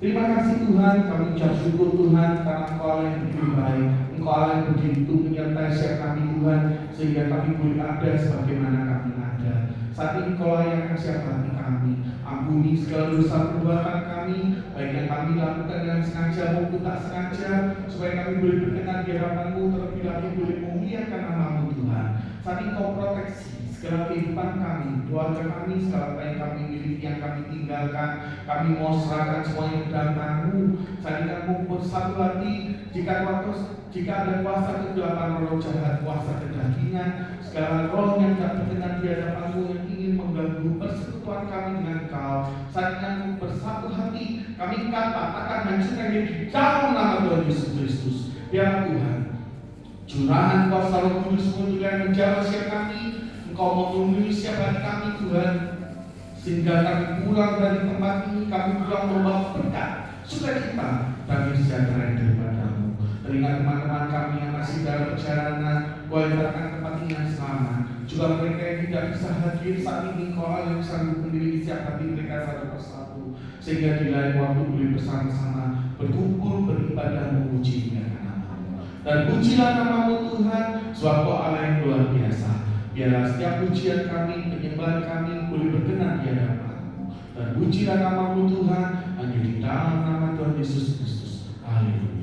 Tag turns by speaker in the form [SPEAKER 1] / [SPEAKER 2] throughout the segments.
[SPEAKER 1] Terima kasih Tuhan, kami ucap syukur Tuhan karena Engkau Allah yang begitu baik. Engkau Allah yang begitu menyertai setiap kami Tuhan, sehingga kami boleh ada sebagaimana kami ada. Saat ini Engkau Allah yang akan siap hati kami. Ampuni segala dosa perbuatan kami, baik yang kami lakukan dengan sengaja maupun tak sengaja, supaya kami boleh berkenan di hadapan-Mu, terlebih lagi boleh memuliakan nama-Mu Tuhan. Saat ini Engkau proteksi segala kehidupan kami, keluarga kami, segala apa yang kami miliki, yang kami tinggalkan, kami mau serahkan semuanya ke dalam tangan-Mu. Saat ini kami bersatu hati, jika ada kuasa kegelapan, roh jahat, kuasa kedagingan, segala roh yang tak berkenan di hadapan-Mu, yang ingin mengganggu persekutuan kami dengan Engkau. Saat ini kami bersatu hati, kami katakan hancurkan dia di dalam nama Tuhan Yesus Kristus. Biar Tuhan, curahan kuasa Roh Kudus yang menjawab setiap kami. Engkau mau memenuhi setiap hati kami Tuhan, sehingga kami pulang dari tempat ini, kami pulang membawa berkat, sukacita, dan sejahtera daripada-Mu. Teringat teman-teman kami yang masih dalam perjalanan, boleh datang ke tempat ini yang selamat. Juga mereka yang tidak bisa hadir saat ini, Engkau yang sanggup mendirikan setiap hati mereka satu persatu, sehingga di lain waktu boleh bersama-sama berkumpul, beribadah, memuji nama-Mu. Dan pujilah nama-Mu Tuhan, sebab Engkau Allah yang luar biasa. Biarlah setiap pujian kami, penyembahan kami boleh berkenan di hadapan-Mu. Dan pujilah nama-Mu Tuhan, hanya di dalam nama Tuhan Yesus Kristus. Haleluya.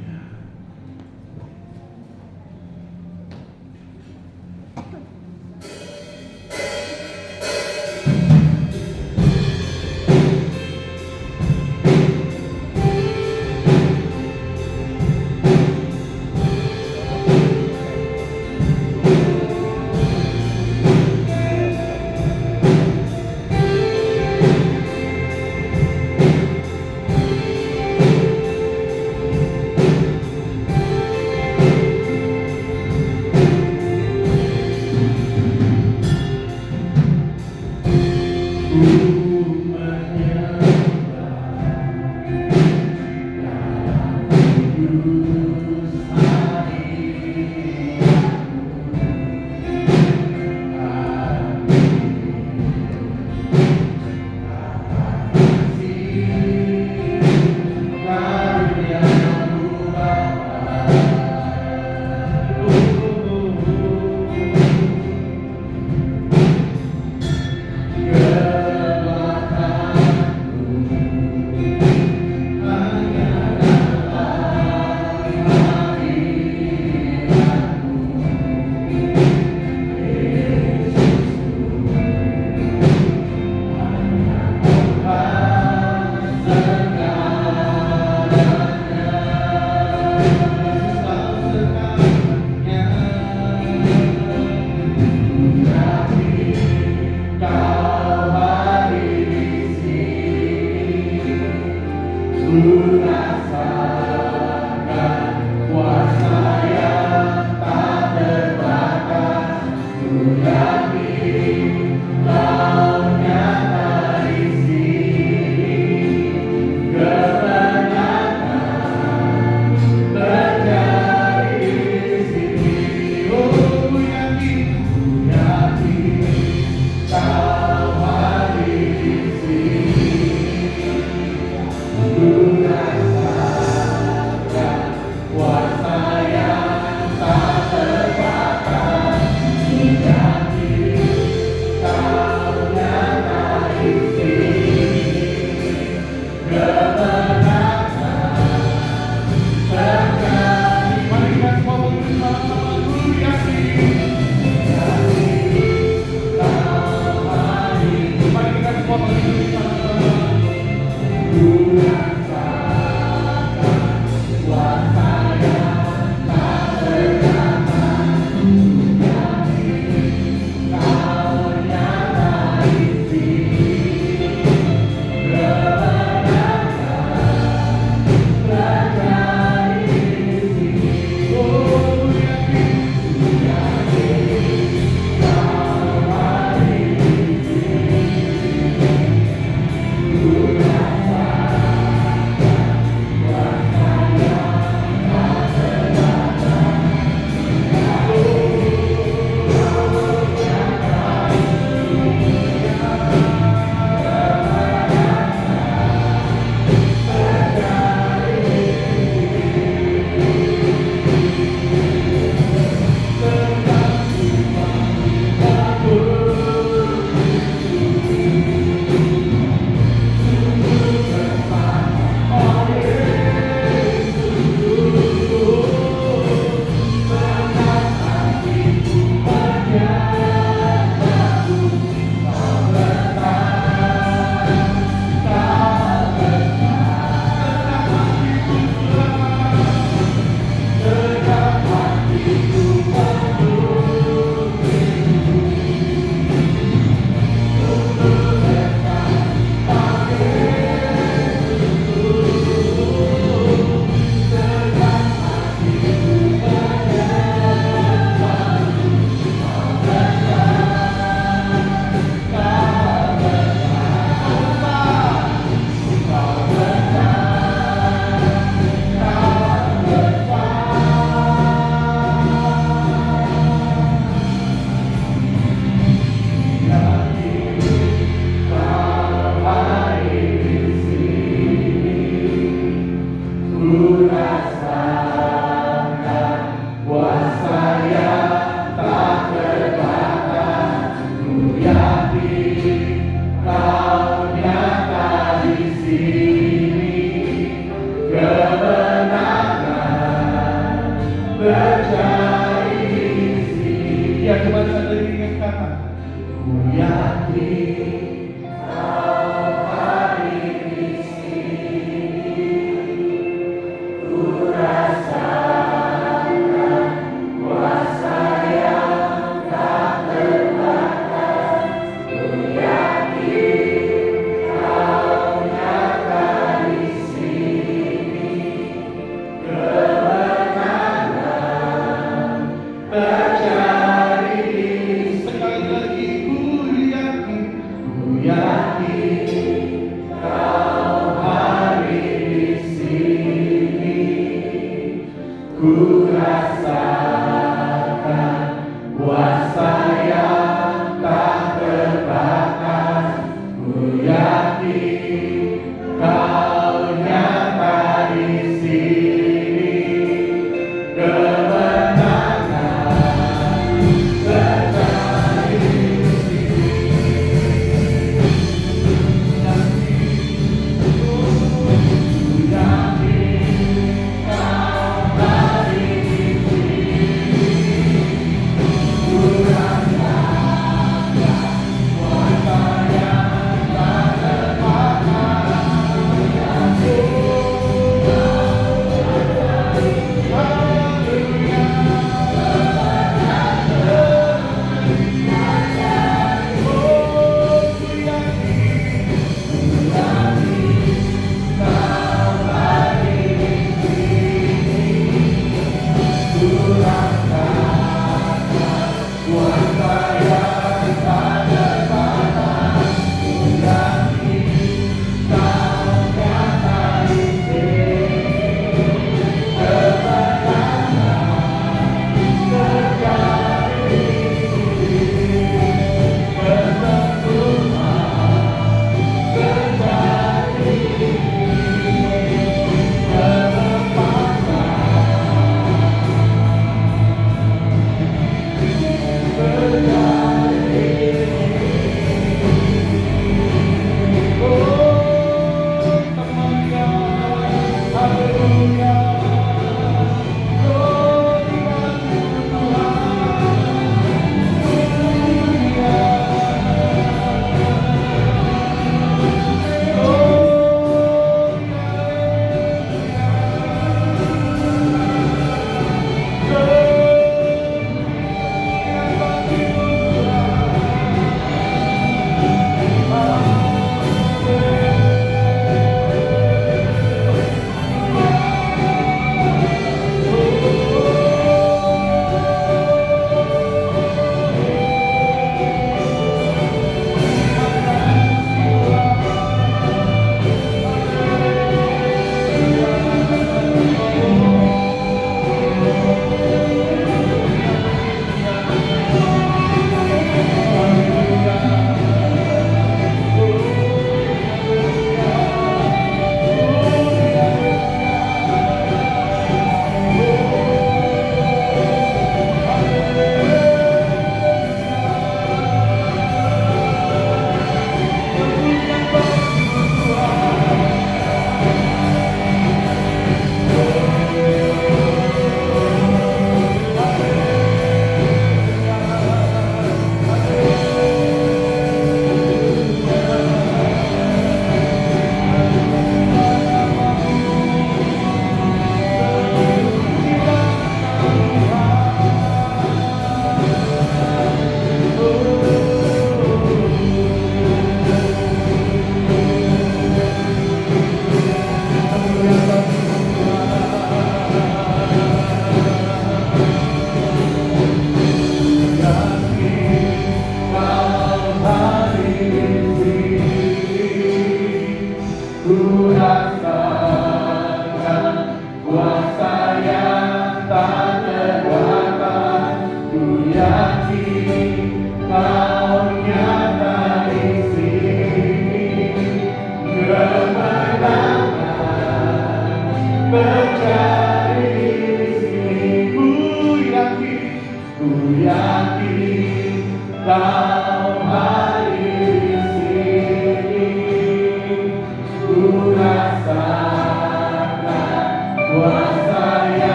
[SPEAKER 2] Kau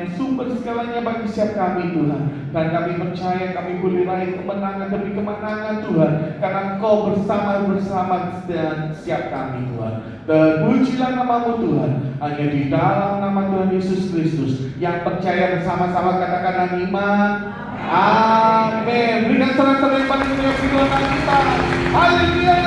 [SPEAKER 1] yang sumber segalanya bagi setiap kami Tuhan. Dan kami percaya kami boleh raih kemenangan demi kemenangan Tuhan, karena Engkau bersama dengan setiap kami Tuhan. Terpujilah nama-Mu Tuhan. Hanya di dalam nama Tuhan Yesus Kristus yang percaya bersama-sama katakan iman. Amin. Berikan sorak-sorai yang paling meriah Tuhan kita. Haleluya.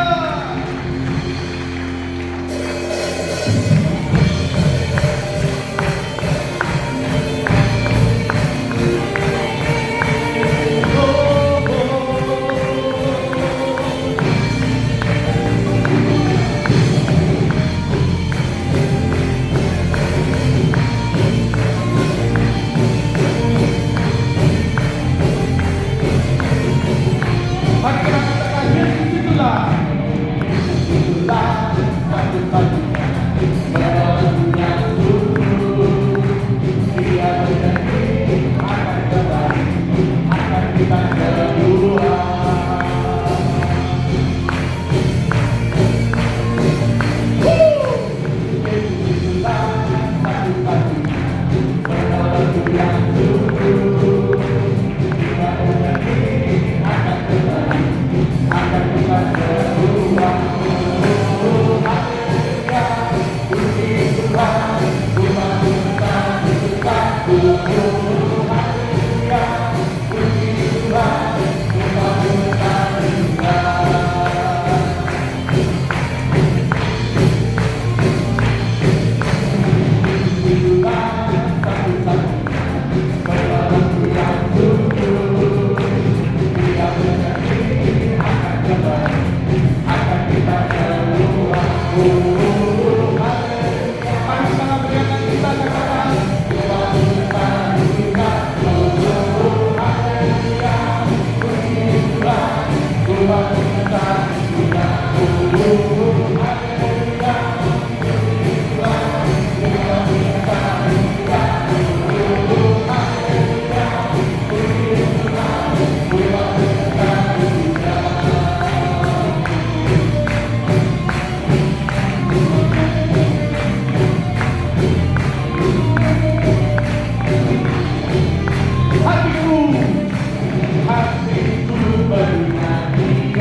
[SPEAKER 1] Hatiku bernyanyi,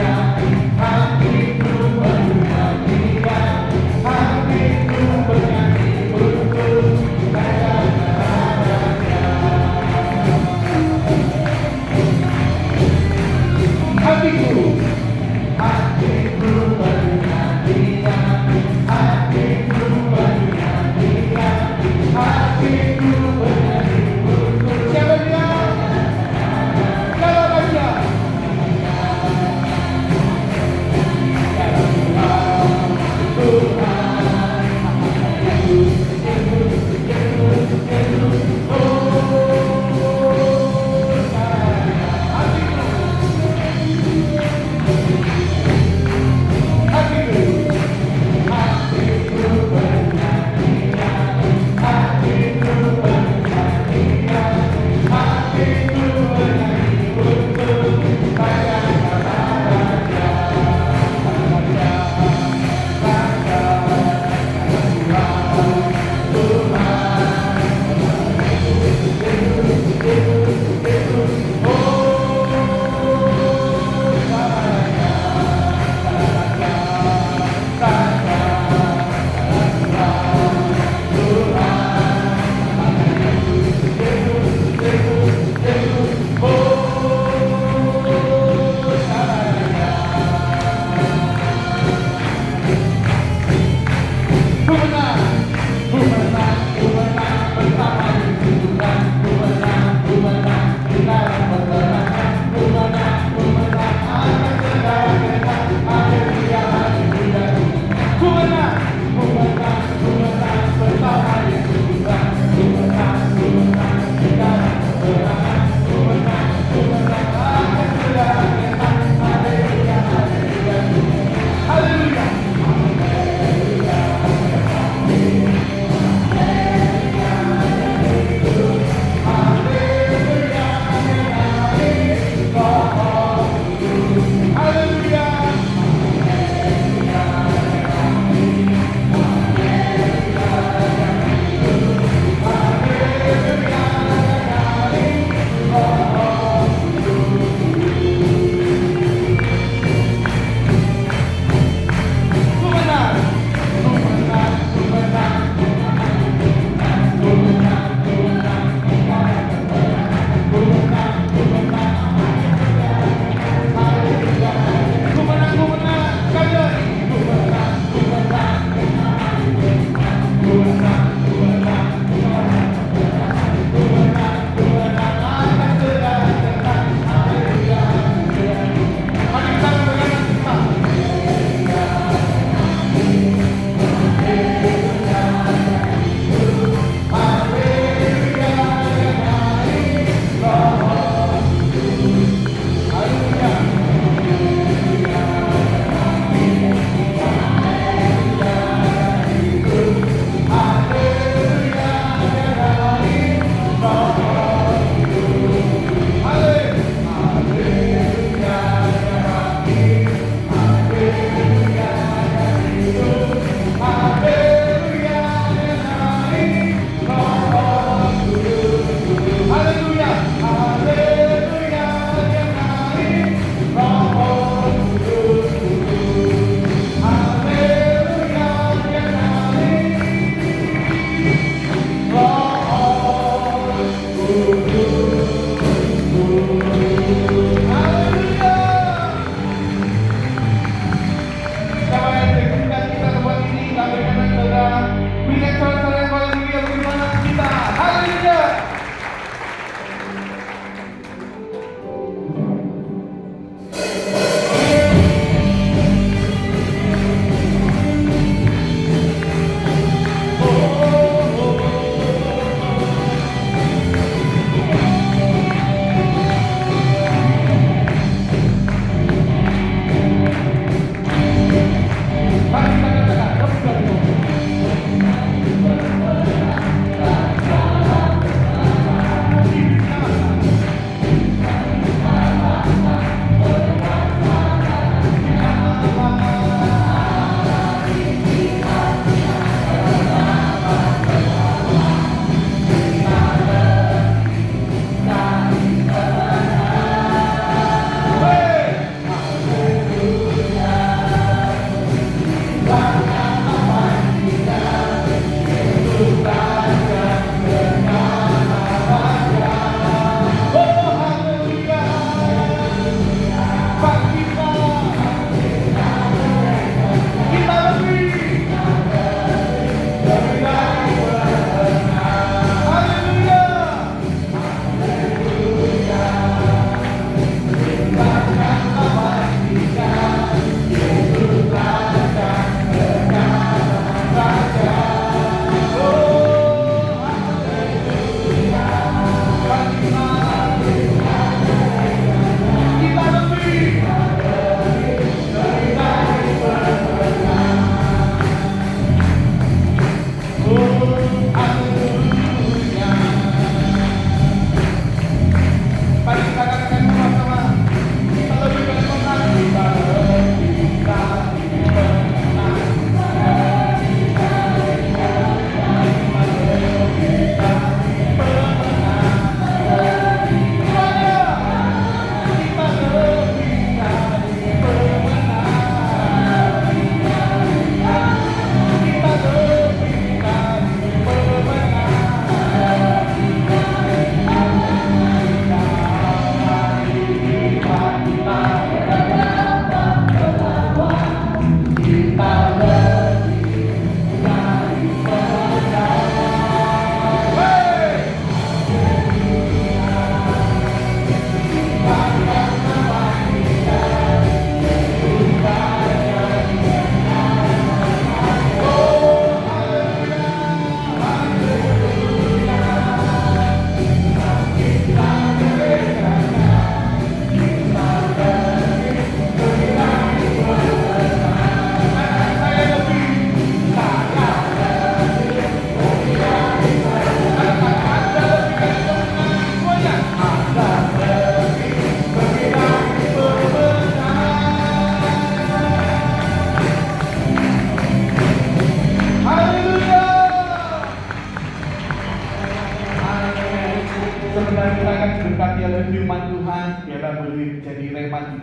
[SPEAKER 1] hatiku bernyanyi.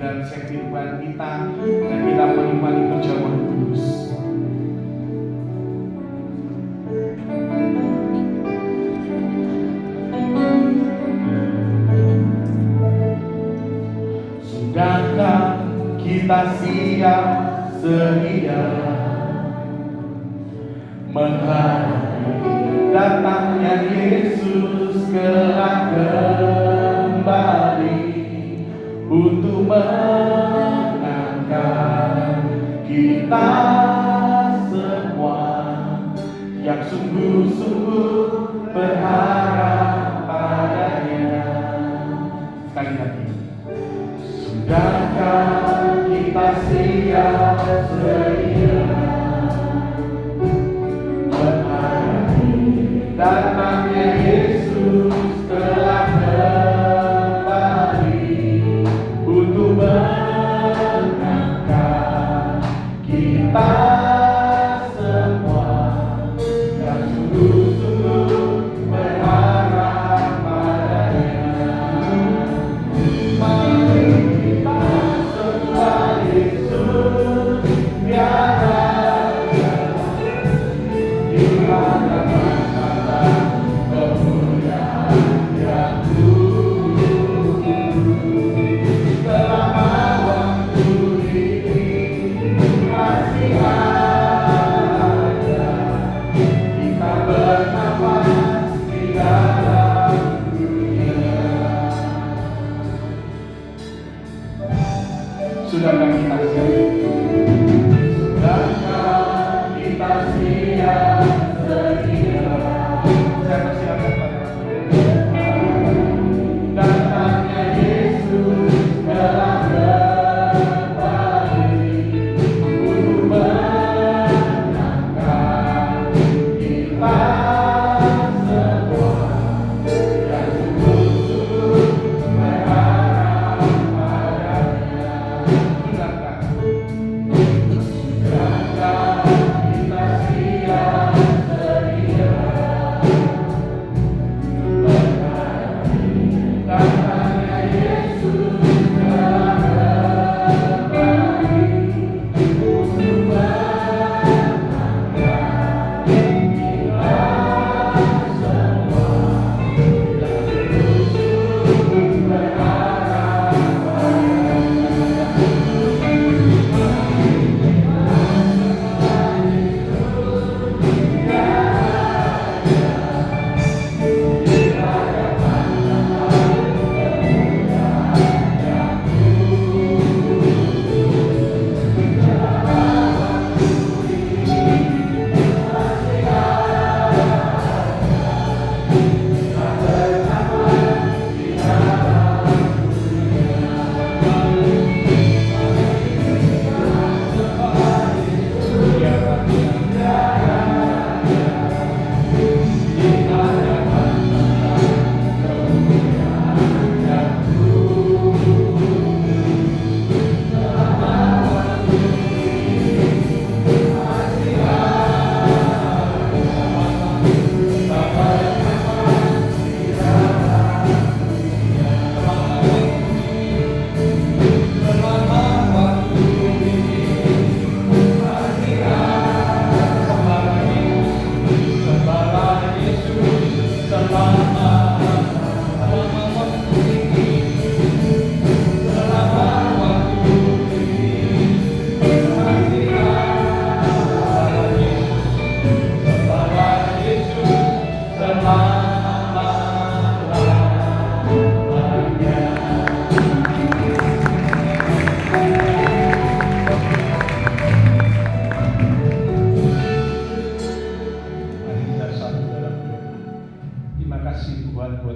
[SPEAKER 1] dan siap kehidupan kita, dan kita menikmati perjamuan kudus. Sudahkah kita siap sedia menghadapi datangnya Yesus kelak kembali untuk menangkan kita semua yang sungguh-sungguh berharap padanya. Sekali lagi, sudahkah kita siap sedia menghadapi datangnya Yesus telah kembali untuk mengangkat kita semua yang sungguh-sungguh berharap padanya. Mari kita sembah Yesus, biarlah di hadapan kemuliaan yang dulu. Selama waktu ini masih ada, kita bernafas di dalam dunia. Sudahkah kita siap? Sudahkah kita siap sedia? Saya persilakan pada datangnya Yesus telah kembali untuk menangkan kita semua yang sungguh-sungguh berharap padanya. Sudahkah? Sudahkah kita siap sedia menghadapi datangnya Yesus telah kembali untuk menangkan kita semua yang sungguh-sungguh berharap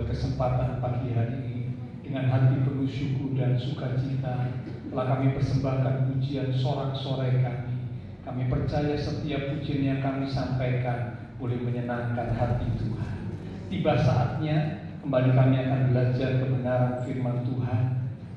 [SPEAKER 1] kesempatan pagi hari ini. Dengan hati penuh syukur dan sukacita telah kami persembahkan pujian sorak-sorai kami. Kami percaya setiap pujian yang kami sampaikan boleh menyenangkan hati Tuhan. Tiba saatnya kembali kami akan belajar kebenaran firman Tuhan.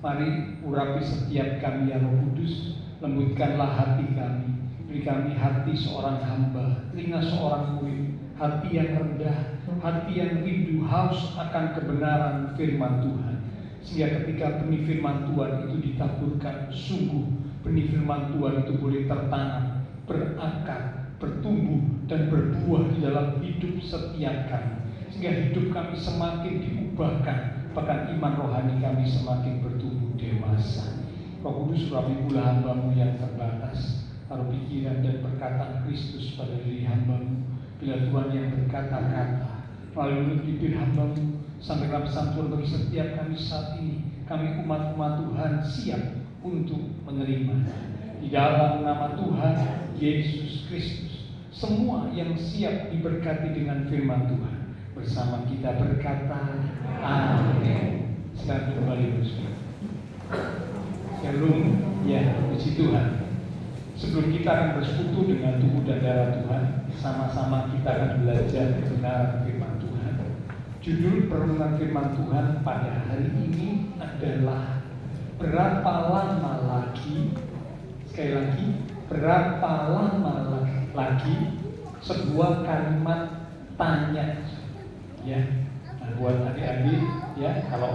[SPEAKER 1] Mari urapi setiap kami ya Roh Kudus, lembutkanlah hati kami. Beri kami hati seorang hamba, telinga seorang murid, hati yang rendah, hati yang rindu haus akan kebenaran firman Tuhan.
[SPEAKER 2] sehingga ketika benih firman Tuhan itu ditaburkan, sungguh benih firman Tuhan itu boleh tertanam, berakar, bertumbuh, dan berbuah di dalam hidup setiap kami, sehingga hidup kami semakin diubahkan, bahkan iman rohani kami semakin bertumbuh dewasa. Roh Kudus, urapilah hamba-Mu yang terbatas, taruh pikiran dan perkataan Kristus pada diri hamba-Mu. Bila Tuhan yang berkata-kata melalui bibir hamba-Mu, sampaikan pesan Tuhan bagi setiap kami saat ini. Kami umat-umat Tuhan siap untuk menerima. Di dalam nama Tuhan Yesus Kristus, semua yang siap diberkati dengan firman Tuhan, bersama kita berkata amin. Sekarang kembali bersama. Shalom, ya, puji Tuhan. Sebelum kita akan bersekutu dengan tubuh dan darah Tuhan, sama-sama kita akan belajar kebenaran firman Tuhan. Judul perenungan firman Tuhan pada hari ini adalah berapa lama lagi, sekali lagi, berapa lama lagi, sebuah kalimat tanya, ya. Nah, buat adik-adik, ya, kalau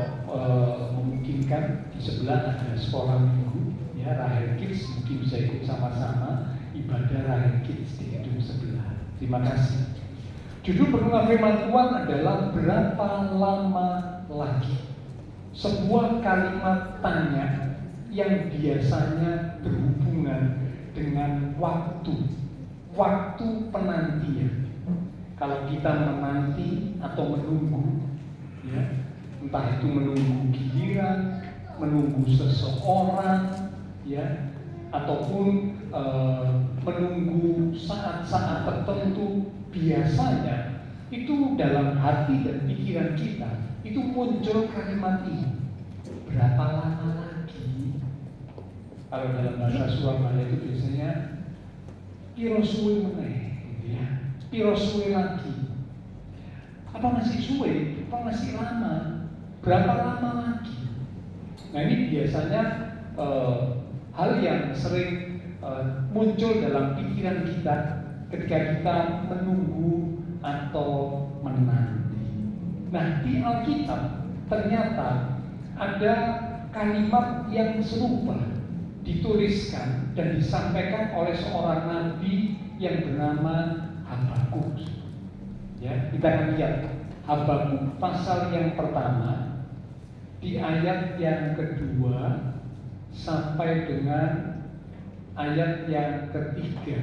[SPEAKER 2] memungkinkan di sebelah ada sekolah minggu, ya, Rahel Kids, mungkin bisa ikut sama-sama ibadah Rahel Kids di gedung sebelah. Terima kasih. Judul perenungan firman Tuhan adalah berapa lama lagi. Sebuah kalimat tanya yang biasanya berhubungan dengan waktu penantian. Kalau kita menanti atau menunggu, ya, entah itu menunggu giliran, menunggu seseorang, ya, ataupun menunggu saat-saat tertentu, biasanya itu dalam hati dan pikiran kita itu muncul kalimat ini, berapa lama lagi? Kalau dalam bahasa Surabaya itu biasanya piro suwe meneh, gitu ya, piro suwe lagi. Apa masih suwe? Apa masih lama? Berapa lama lagi? Nah, ini biasanya hal yang sering muncul dalam pikiran kita ketika kita menunggu atau menanti. Nah, di Alkitab ternyata ada kalimat yang serupa dituliskan dan disampaikan oleh seorang nabi yang bernama Habakuk. Ya, kita akan lihat Habakuk pasal yang pertama di ayat yang kedua sampai dengan ayat yang ketiga.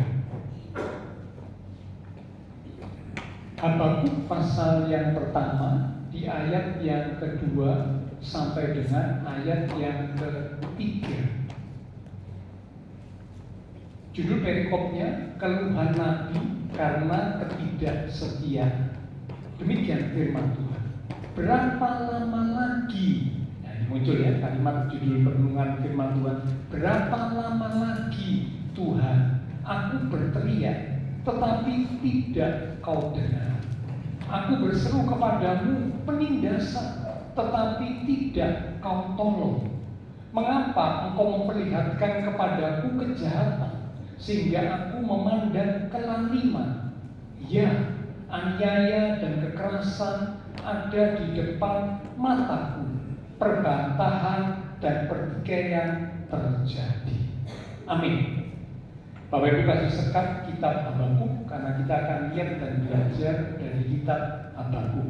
[SPEAKER 2] Habakuk pasal yang pertama di ayat yang kedua sampai dengan ayat yang ketiga. Judul perikopnya, keluhan nabi karena ketidaksetiaan. Demikian firman Tuhan. Berapa lama lagi? Nah, ini muncul ya kalimat judul perenungan firman Tuhan. Berapa lama lagi Tuhan aku berteriak, tetapi tidak kau dengar. Aku berseru kepadamu penindasan, tetapi tidak kau tolong. Mengapa engkau memperlihatkan kepadaku kejahatan, sehingga aku memandang kelaliman? Ya, aniaya dan kekerasan ada di depan mataku, perbantahan dan pertikaian terjadi. Amin. Bapak Ibu kasih sekat kitab Habakuk, karena kita akan lihat dan belajar dari kitab Habakuk.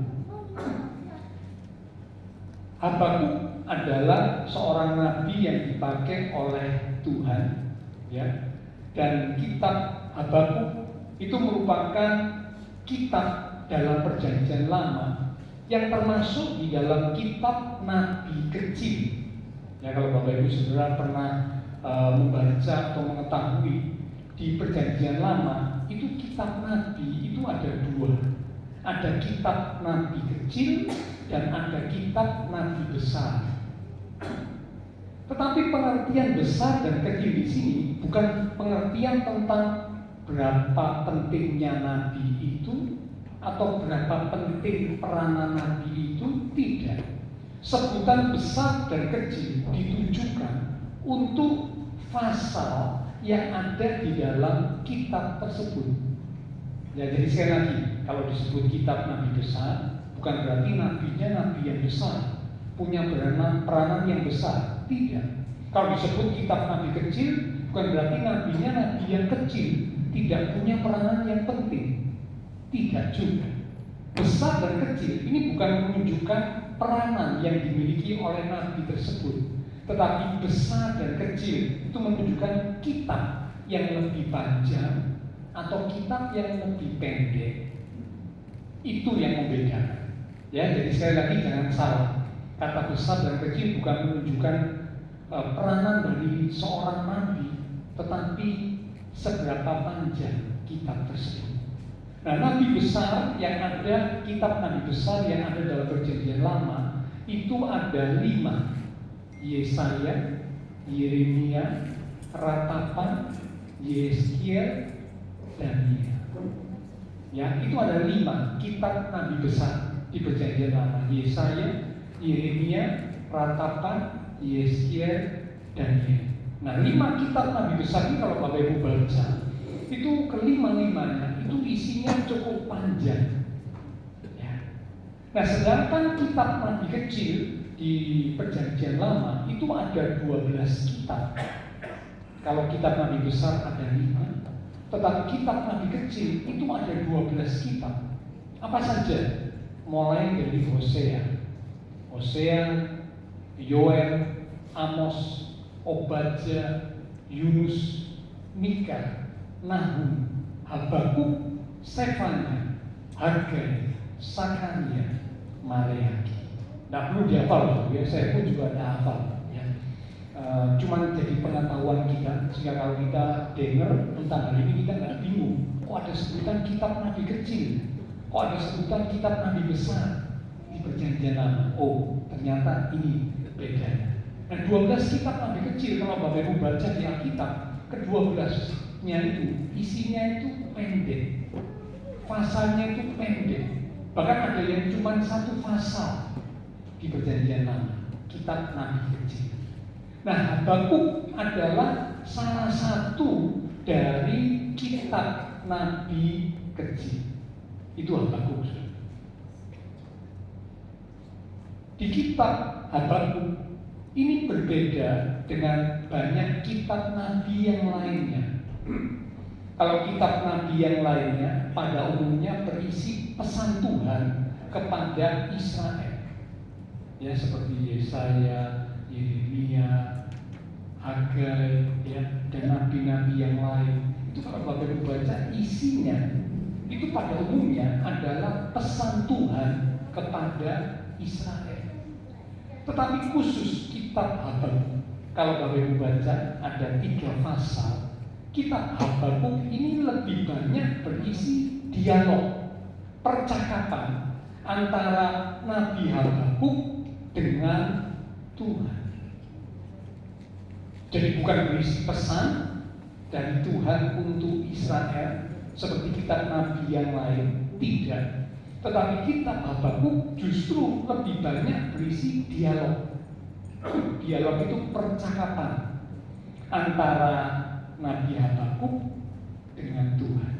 [SPEAKER 2] Habakuk adalah seorang nabi yang dipakai oleh Tuhan, ya. Dan kitab Habakuk itu merupakan kitab dalam Perjanjian Lama yang termasuk di dalam kitab nabi kecil. Ya, kalau Bapak Ibu Saudara pernah membaca atau mengetahui di Perjanjian Lama itu kitab nabi itu ada dua. Ada kitab nabi kecil dan ada kitab nabi besar. Tetapi pengertian besar dan kecil di sini bukan pengertian tentang berapa pentingnya nabi itu atau berapa penting peranan nabi itu, tidak. Sebutan besar dan kecil ditujukan untuk pasal yang ada di dalam kitab tersebut. Ya, jadi sekali lagi, kalau disebut kitab nabi besar, bukan berarti nabinya nabi yang besar, punya peranan yang besar. Tidak. Kalau disebut kitab nabi kecil, bukan berarti nabinya nabi yang kecil tidak punya peranan yang penting. Tidak juga. Besar dan kecil ini bukan menunjukkan peranan yang dimiliki oleh nabi tersebut, tetapi besar dan kecil itu menunjukkan kitab yang lebih panjang atau kitab yang lebih pendek. Itu yang membedakan. Ya, jadi sekali lagi jangan salah. Kata besar dan kecil bukan menunjukkan peranan dari seorang nabi, tetapi seberapa panjang kitab tersebut. Nah, nabi besar yang ada, kitab nabi besar yang ada dalam Perjanjian Lama itu ada 5: Yesaya, Yeremia, Ratapan, Yeskiel, Daniel. Ya, itu ada 5 kitab nabi besar di Perjanjian Lama: Yesaya, Yeremia, Ratapan, Yeskiel, Daniel. Nah, 5 kitab nabi besar ini kalau Bapak Ibu baca, itu kelima-limanya itu isinya cukup panjang. Ya. Nah, sedangkan kitab nabi kecil di Perjanjian Lama itu ada 12 kitab. Kalau kitab nabi besar ada 5, tetapi kitab nabi kecil itu ada 12 kitab. Apa saja? Mulai dari Hosea, Yoel, Amos, Obadja, Yunus, Mika, Nahum, Habakuk, Sefanya, Hagai, Sakaria, Maleaki. Tidak perlu dihafal, ya. Saya pun juga tidak hafal. Ya. Cuman jadi pengetahuan kita, sehingga kalau kita dengar tentang hal ini kita nggak bingung. Kok ada sebutan kitab nabi kecil? Kok ada sebutan kitab nabi besar di Perjanjian Lama? Oh, ternyata ini bedanya. Nah, 12 kitab nabi kecil kalau Bapak Ibu baca di Alkitab, ke-12-nya itu isinya itu pendek, pasalnya itu pendek. Bahkan ada yang cuma 1 pasal di Perjanjian Lama, kitab nabi kecil. Nah, Habakuk adalah salah satu dari kitab nabi kecil. Itu Habakuk. Di kitab Habakuk ini berbeda dengan banyak kitab nabi yang lainnya. Kalau kitab nabi yang lainnya pada umumnya berisi pesan Tuhan kepada Israel. Ya, seperti Yesaya, Yeremia, Hagai, ya, dan nabi-nabi yang lain. Itu kalau Bapak Ibu baca isinya itu pada umumnya adalah pesan Tuhan kepada Israel. Tetapi khusus kitab Habakuk, kalau Bapak Ibu baca ada 3 pasal. Kitab Habakuk ini lebih banyak berisi dialog, percakapan antara Nabi Habakuk dengan Tuhan. Jadi bukan berisi pesan dari Tuhan untuk Israel seperti kitab nabi yang lain, tidak. Tetapi kitab Habakuk justru lebih banyak berisi dialog. Dialog itu percakapan antara Nabi Habakuk dengan Tuhan.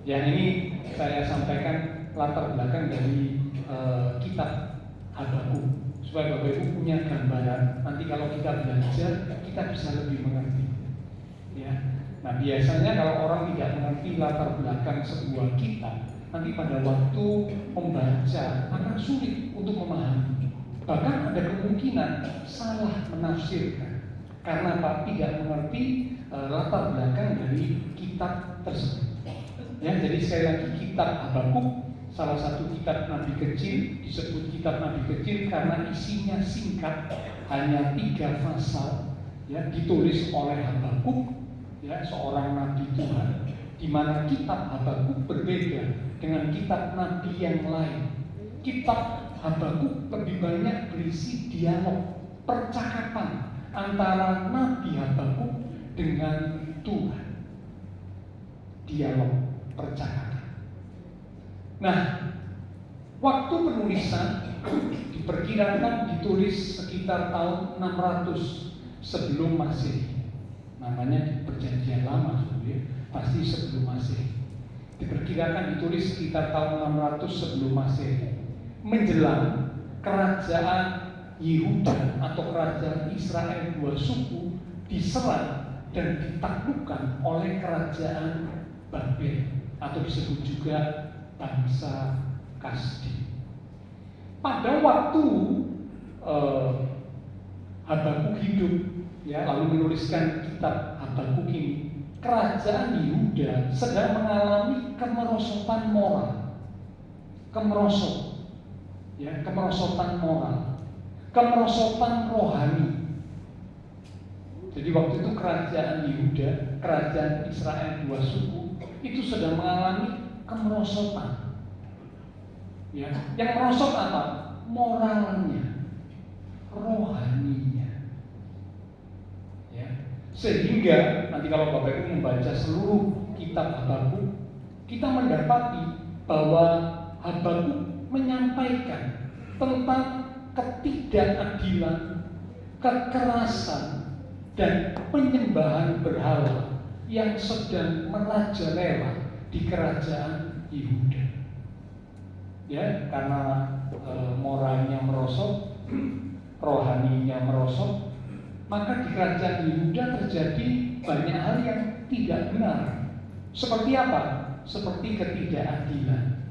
[SPEAKER 2] Yang ini saya sampaikan latar belakang dari kitab Habakuk supaya Bapak Ibu punya gambaran. Nanti kalau kita belajar kita bisa lebih mengerti. Ya. Nah, biasanya kalau orang tidak mengerti latar belakang sebuah kitab, nanti pada waktu membaca akan sulit untuk memahami. Bahkan ada kemungkinan salah menafsirkan karena Pak tidak mengerti latar belakang dari kitab tersebut. Ya, jadi sekali lagi kitab Habakuk salah satu kitab nabi kecil, disebut kitab nabi kecil karena isinya singkat, hanya 3 pasal, ya, ditulis oleh Habakuk, ya, seorang nabi Tuhan. Di mana kitab Habakuk berbeda dengan kitab nabi yang lain. Kitab Habakuk lebih banyak berisi dialog, percakapan antara Nabi Habakuk dengan Tuhan. Dialog, percakapan. Nah, waktu penulisan diperkirakan ditulis sekitar tahun 600 sebelum Masehi. Namanya di Perjanjian Lama, ya, pasti sebelum Masehi. Diperkirakan ditulis sekitar tahun 600 sebelum Masehi, menjelang kerajaan Yehuda atau kerajaan Israel dua suku diserang dan ditaklukkan oleh kerajaan Babel atau disebut juga bangsa Kasdi. Pada waktu Habakuk hidup, ya, lalu menuliskan kitab Habakuk ini, kerajaan Yehuda sedang mengalami kemerosotan moral, kemerosotan moral, kemerosotan rohani. Jadi waktu itu kerajaan Yehuda, kerajaan Israel dua suku itu sedang mengalami kemerosotan. Ya, yang merosot apa? Moralnya, rohaninya. Ya. Sehingga nanti kalau Bapak Ibu membaca seluruh kitab Habakuk, kita mendapati bahwa Habakuk menyampaikan tentang ketidakadilan, kekerasan, dan penyembahan berhala yang sedang merajalela di kerajaan Yehuda. Ya, karena moralnya merosot, rohaninya merosot, maka di kerajaan Yehuda terjadi banyak hal yang tidak benar. Seperti apa? Seperti ketidakadilan,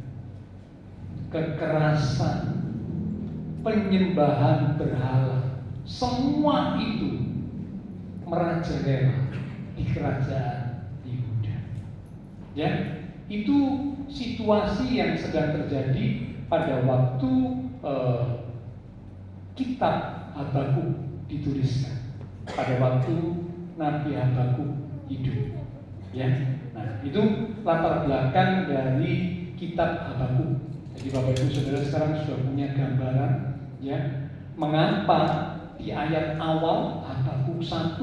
[SPEAKER 2] kekerasan, penyembahan berhala. Semua itu merajalela di kerajaan Yehuda. Ya, itu situasi yang sedang terjadi pada waktu kitab Habakuk dituliskan, pada waktu Nabi Habakuk hidup. Ya, nah itu latar belakang dari kitab Habakuk. Jadi Bapak Ibu Saudara sekarang sudah punya gambaran, ya, mengapa di ayat awal Habakuk 1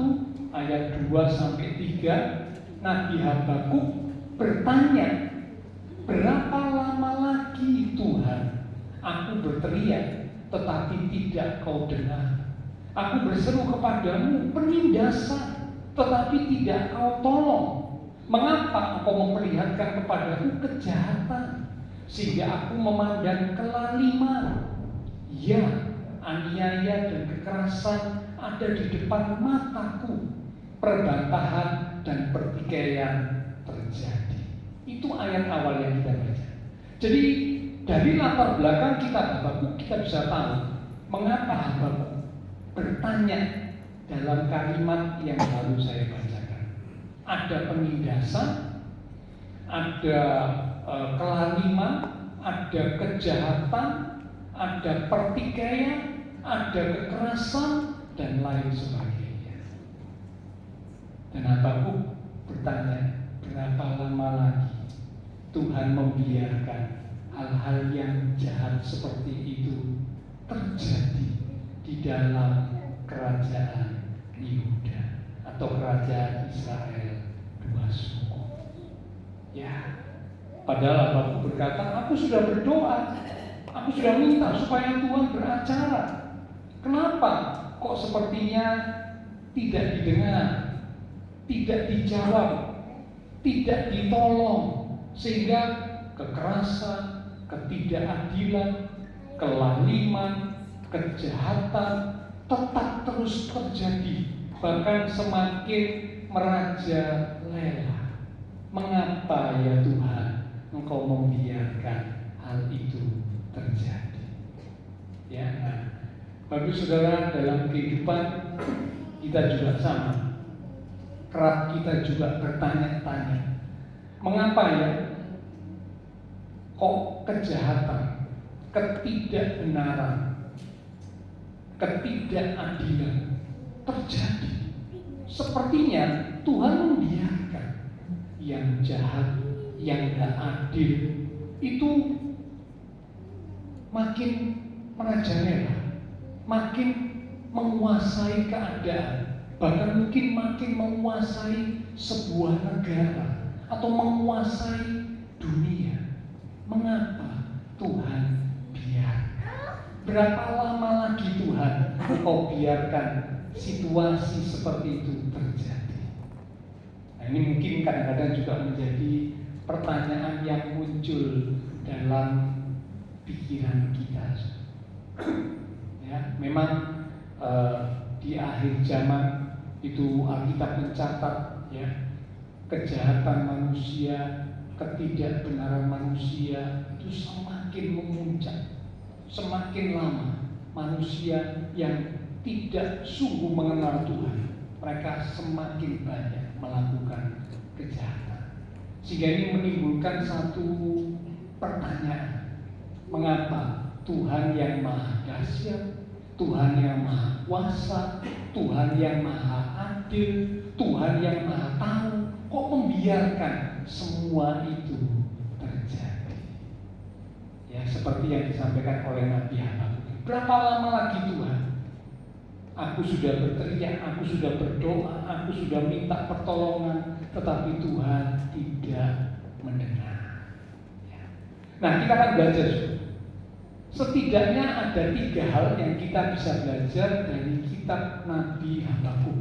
[SPEAKER 2] ayat 2 sampai 3 Nabi Habakuk bertanya, berapa lama lagi Tuhan aku berteriak tetapi tidak kau dengar, aku berseru kepadamu penindasan tetapi tidak kau tolong. Mengapa engkau memperlihatkan kepadaku kejahatan sehingga aku memandang kelaliman? Ya, aniaya dan kekerasan ada di depan mataku, perbantahan dan pertikaian terjadi. Itu ayat awal yang kita baca. Jadi dari latar belakang kitab Habakuk kita bisa tahu mengapa Habakuk bertanya dalam kalimat yang baru saya bacakan. Ada penindasan, ada kelaliman, ada kejahatan, ada pertikaian, ada kekerasan dan lain sebagainya. Dan Habakuk bertanya, berapa lama lagi Tuhan membiarkan hal-hal yang jahat seperti itu terjadi di dalam kerajaan Yehuda atau kerajaan Israel dua suku. Ya, padahal Habakuk berkata, aku sudah berdoa, aku sudah minta supaya Tuhan beracara. Kenapa kok sepertinya tidak didengar, tidak dijawab, tidak ditolong, sehingga kekerasan, ketidakadilan, kelaliman, kejahatan tetap terus terjadi, bahkan semakin merajalela. Mengapa ya Tuhan Engkau membiarkan hal itu terjadi? Ya, nah, bagi saudara, dalam kehidupan kita juga sama. Kerap kita juga bertanya-tanya, mengapa ya kok kejahatan, ketidakbenaran, ketidakadilan terjadi? Sepertinya Tuhan membiarkan yang jahat, yang tidak adil itu makin merajalela, makin menguasai keadaan, bahkan mungkin makin menguasai sebuah negara atau menguasai dunia. Mengapa Tuhan biarkan? Berapa lama lagi Tuhan Engkau biarkan situasi seperti itu terjadi? Nah, ini mungkin kadang-kadang juga menjadi pertanyaan yang muncul dalam pikiran kita. Ya, memang di akhir zaman itu Alkitab mencatat ya, kejahatan manusia, ketidakbenaran manusia itu semakin memuncak. Semakin lama manusia yang tidak sungguh mengenal Tuhan, mereka semakin banyak melakukan kejahatan. Sehingga ini menimbulkan satu pertanyaan, mengapa Tuhan yang maha dahsyat, Tuhan yang maha kuasa, Tuhan yang maha adil, Tuhan yang maha tahu, kok membiarkan semua itu terjadi? Ya, seperti yang disampaikan oleh Nabi Habakuk. Berapa lama lagi Tuhan? Aku sudah berteriak, aku sudah berdoa, aku sudah minta pertolongan, tetapi Tuhan tidak mendengar. Ya. Nah, kita akan belajar. Setidaknya ada 3 hal yang kita bisa belajar dari kitab Nabi Habakuk.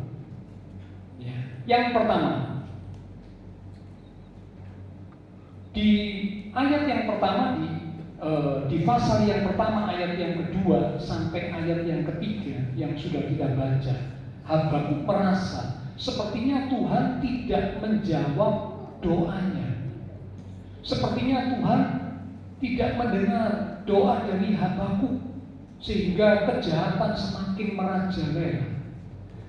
[SPEAKER 2] Ya. Yang pertama, di ayat yang pertama di pasal yang pertama ayat yang kedua sampai ayat yang ketiga yang sudah kita baca, Habakuk merasa sepertinya Tuhan tidak menjawab doanya. Sepertinya Tuhan tidak mendengar doa dari Habakuk, sehingga kejahatan semakin merajalela.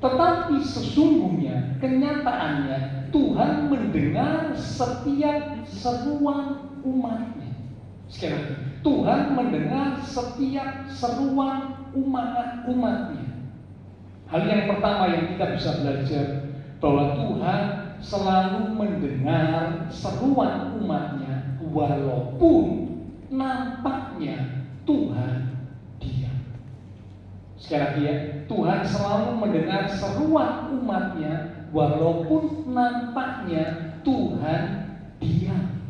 [SPEAKER 2] Tetapi sesungguhnya kenyataannya Tuhan mendengar setiap seruan umatnya. Sekali lagi, Tuhan mendengar setiap seruan umatnya. Hal yang pertama yang kita bisa belajar, bahwa Tuhan selalu mendengar seruan umatnya, walaupun nampaknya Tuhan diam. Sekali lagi ya, Tuhan selalu mendengar seruan umatnya, walaupun nampaknya Tuhan diam.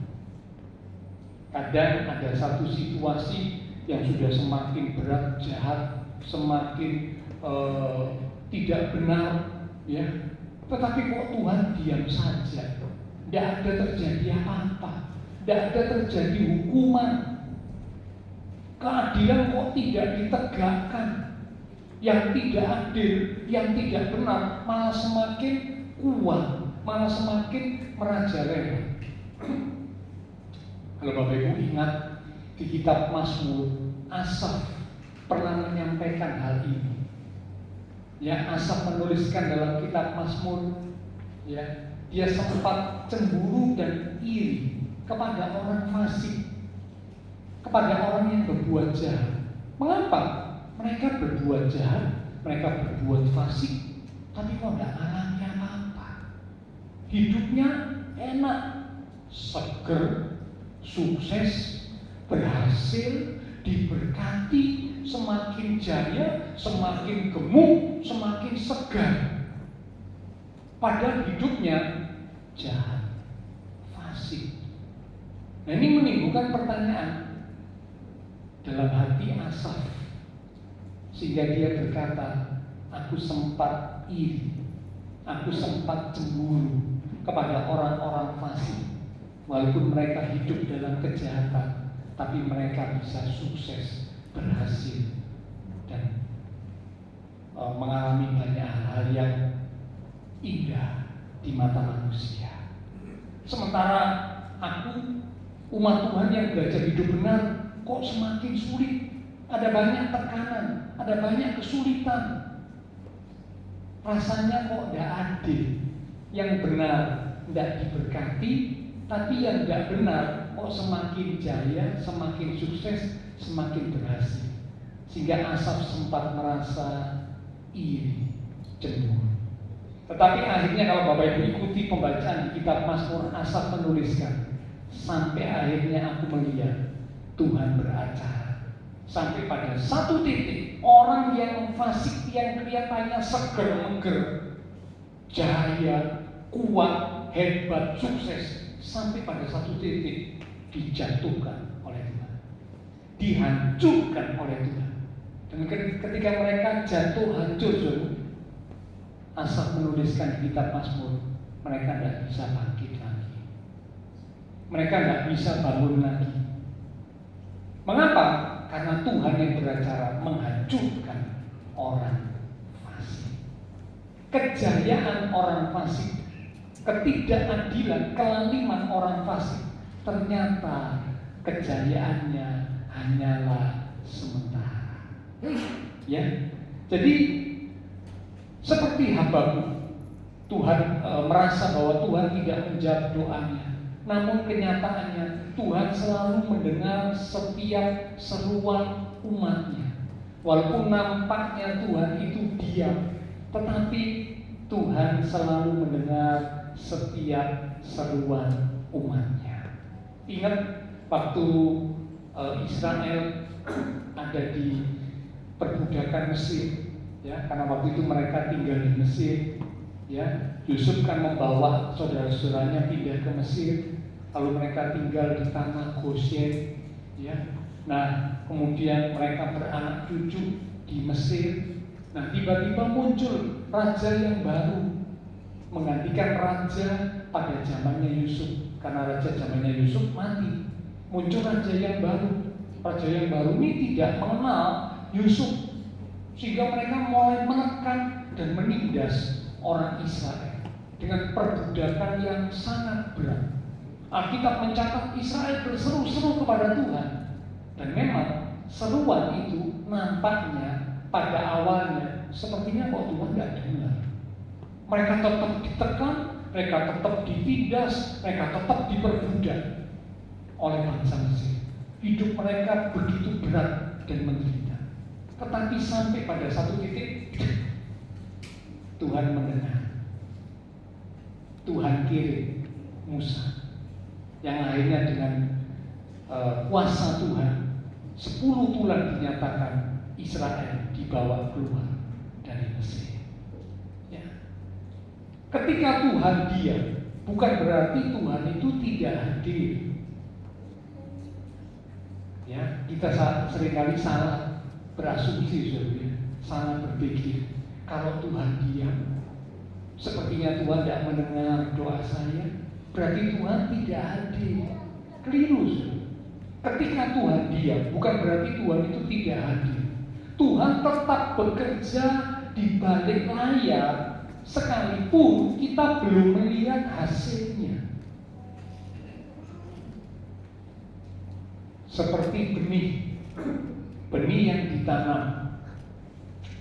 [SPEAKER 2] Kadang ada satu situasi yang sudah semakin berat, jahat, semakin tidak benar, ya. Tetapi kok Tuhan diam saja? Tidak ada terjadi apa-apa, tidak ada terjadi hukuman, keadilan kok tidak ditegakkan. Yang tidak adil, yang tidak benar, malah semakin kuat, malah semakin merajalela. Kalau Bapak Ibu ingat di kitab Mazmur, Asaf pernah menyampaikan hal ini. Ya, Asaf menuliskan dalam kitab Mazmur, ya, dia sempat cemburu dan iri kepada orang fasik, kepada orang yang berbuat jahat. Mengapa? Mereka berbuat jahat, mereka berbuat fasik, tapi kok tidak alami apa-apa. Hidupnya enak, seger, sukses, berhasil, diberkati, semakin jaya, semakin gemuk, semakin segar. Padahal hidupnya jahat, fasik. Nah, ini menimbulkan pertanyaan dalam hati Asaf, sehingga dia berkata, aku sempat iri, aku sempat cemburu kepada orang-orang fasik. Walaupun mereka hidup dalam kejahatan, tapi mereka bisa sukses, berhasil, dan mengalami banyak hal yang indah di mata manusia. Sementara aku, umat Tuhan yang belajar hidup benar, kok semakin sulit. Ada banyak tekanan, ada banyak kesulitan. Rasanya kok tidak adil. Yang benar tidak diberkati, tapi yang tidak benar kok semakin jaya, semakin sukses, semakin berhasil. Sehingga Asaf sempat merasa iri, cemburu. Tetapi akhirnya kalau Bapak Ibu ikuti pembacaan di kitab Mazmur, Asaf menuliskan, sampai akhirnya aku melihat Tuhan beracara. Sampai pada satu titik, orang yang fasik, yang kelihatannya seger meger, jaya, kuat, hebat, sukses, sampai pada satu titik dijatuhkan oleh Tuhan, dihancurkan oleh Tuhan. Dan ketika mereka jatuh hancur, Asaf menuliskan di kitab Mazmur, mereka tidak bisa bangkit lagi, mereka tidak bisa bangun lagi. Mengapa? Karena Tuhan yang beracara menghancurkan orang fasik. Kejayaan orang fasik, ketidakadilan, kelaliman orang fasik, ternyata kejayaannya hanyalah sementara. Ya, jadi seperti Habakuk, Tuhan merasa bahwa Tuhan tidak menjawab doanya. Namun kenyataannya Tuhan selalu mendengar setiap seruan umatnya. Walaupun nampaknya Tuhan itu diam, tetapi Tuhan selalu mendengar setiap seruan umatnya. Ingat waktu Israel ada di perbudakan Mesir, ya, karena waktu itu mereka tinggal di Mesir, ya. Yusuf kan membawa saudara-saudaranya pindah ke Mesir, lalu mereka tinggal di tanah Goshen, ya. Nah, kemudian mereka beranak cucu di Mesir. Nah, tiba-tiba muncul raja yang baru menggantikan raja pada zamannya Yusuf, karena raja zamannya Yusuf mati. Muncul raja yang baru. Raja yang baru ini tidak mengenal Yusuf, sehingga mereka mulai menekan dan menindas orang Israel dengan perbudakan yang sangat berat. Alkitab mencatat Israel berseru-seru kepada Tuhan, dan memang seruan itu nampaknya pada awalnya sepertinya kok Tuhan tidak dengar. Mereka tetap ditekan, mereka tetap ditindas, mereka tetap diperbudak oleh bangsa Mesir. Hidup mereka begitu berat dan menderita. Tetapi sampai pada satu titik Tuhan mendengar. Tuhan kirim Musa, yang akhirnya dengan kuasa Tuhan 10 tulah dinyatakan Israel dibawa keluar dari Mesir. Ya. Ketika Tuhan diam, bukan berarti Tuhan itu tidak hadir. Ya, kita seringkali salah berasumsi, salah berpikir. Kalau Tuhan diam, sepertinya Tuhan tidak mendengar doa saya, berarti Tuhan tidak hadir. Keliru. Ketika Tuhan diam, bukan berarti Tuhan itu tidak hadir. Tuhan tetap bekerja di balik layar, sekalipun kita belum melihat hasilnya. Seperti benih yang ditanam.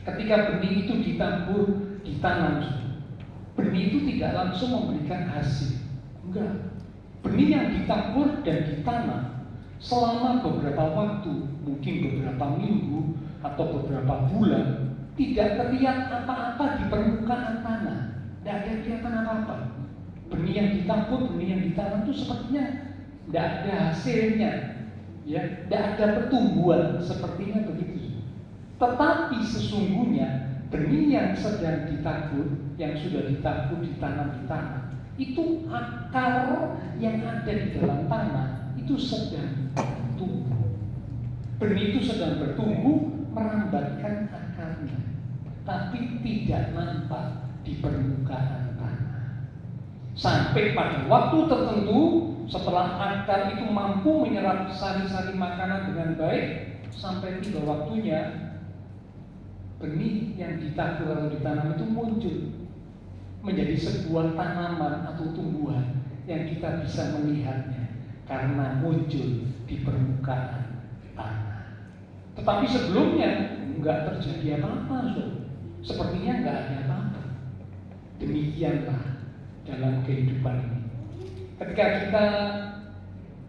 [SPEAKER 2] Ketika benih itu ditanam, benih itu tidak langsung memberikan hasil. Enggak. Benih yang ditabur dan ditanam selama beberapa waktu, mungkin beberapa minggu atau beberapa bulan, tidak terlihat apa-apa di permukaan tanah. Tidak ada kelihatan apa-apa. Benih yang ditabur, benih yang ditanam itu sepertinya tidak ada hasilnya. Ya, tidak ada pertumbuhan, sepertinya begitu. Tetapi sesungguhnya benih yang sedang ditabur, yang sudah ditabur, ditanam di tanah, itu akar yang ada di dalam tanah itu sedang bertumbuh. Benih itu sedang bertumbuh, merambatkan akarnya, tapi tidak nampak di permukaan tanah. Sampai pada waktu tertentu, setelah akar itu mampu menyerap sari-sari makanan dengan baik, sampai tiba waktunya benih yang ditabur atau ditanam itu muncul menjadi sebuah tanaman atau tumbuhan yang kita bisa melihatnya karena muncul di permukaan tanah. Tetapi sebelumnya enggak terjadi apa-apa, sepertinya enggak ada apa-apa. Demikianlah dalam kehidupan ini. Ketika kita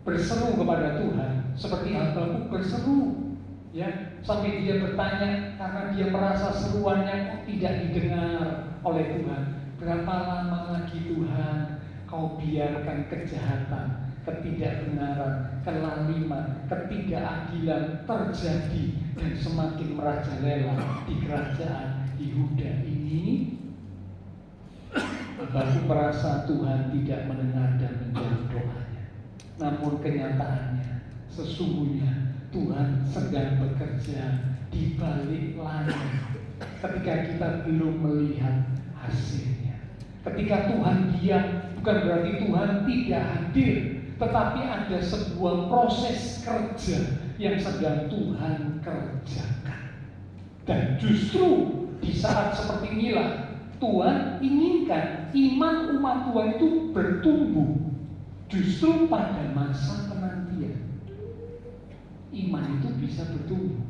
[SPEAKER 2] berseru kepada Tuhan, seperti Habakuk berseru, ya, sampai dia bertanya karena dia merasa seruannya kok tidak didengar oleh Tuhan. Berapa lama lagi Tuhan Kau biarkan kejahatan, ketidakbenaran, kelaliman, ketidakadilan terjadi dan semakin merajalela di kerajaan Yehuda ini? Habakuk merasa Tuhan tidak mendengar dan menjawab doanya. Namun kenyataannya sesungguhnya Tuhan sedang bekerja di balik layar ketika kita belum melihat hasilnya. Ketika Tuhan diam, bukan berarti Tuhan tidak hadir, tetapi ada sebuah proses kerja yang sedang Tuhan kerjakan. Dan justru di saat seperti inilah Tuhan inginkan iman umat Tuhan itu bertumbuh. Justru pada masa penantian iman itu bisa bertumbuh.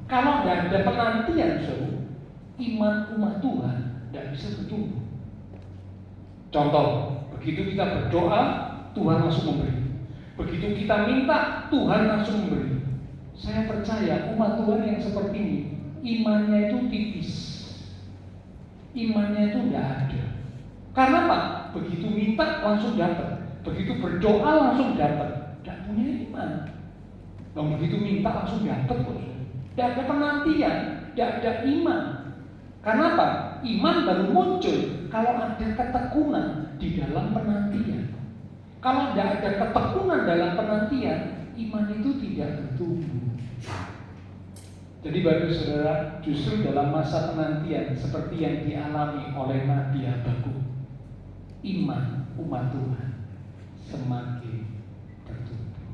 [SPEAKER 2] Kalau tidak ada penantian, iman umat Tuhan tidak bisa bertumbuh. Contoh, begitu kita berdoa, Tuhan langsung memberi. Begitu kita minta, Tuhan langsung memberi. Saya percaya umat Tuhan yang seperti ini, imannya itu tipis. Imannya itu tidak ada. Karena apa? Begitu minta langsung dapat. Begitu berdoa langsung dapat. Tidak punya iman. Dan begitu minta langsung dapat kok. Tidak ada penantian, tidak ada iman. Karena apa? Iman baru muncul kalau ada ketekunan di dalam penantian. Kalau tidak ada ketekunan dalam penantian, iman itu tidak bertumbuh. Jadi Bapak Saudara, justru dalam masa penantian seperti yang dialami oleh Nabi Habakuk, iman umat Tuhan semakin bertumbuh.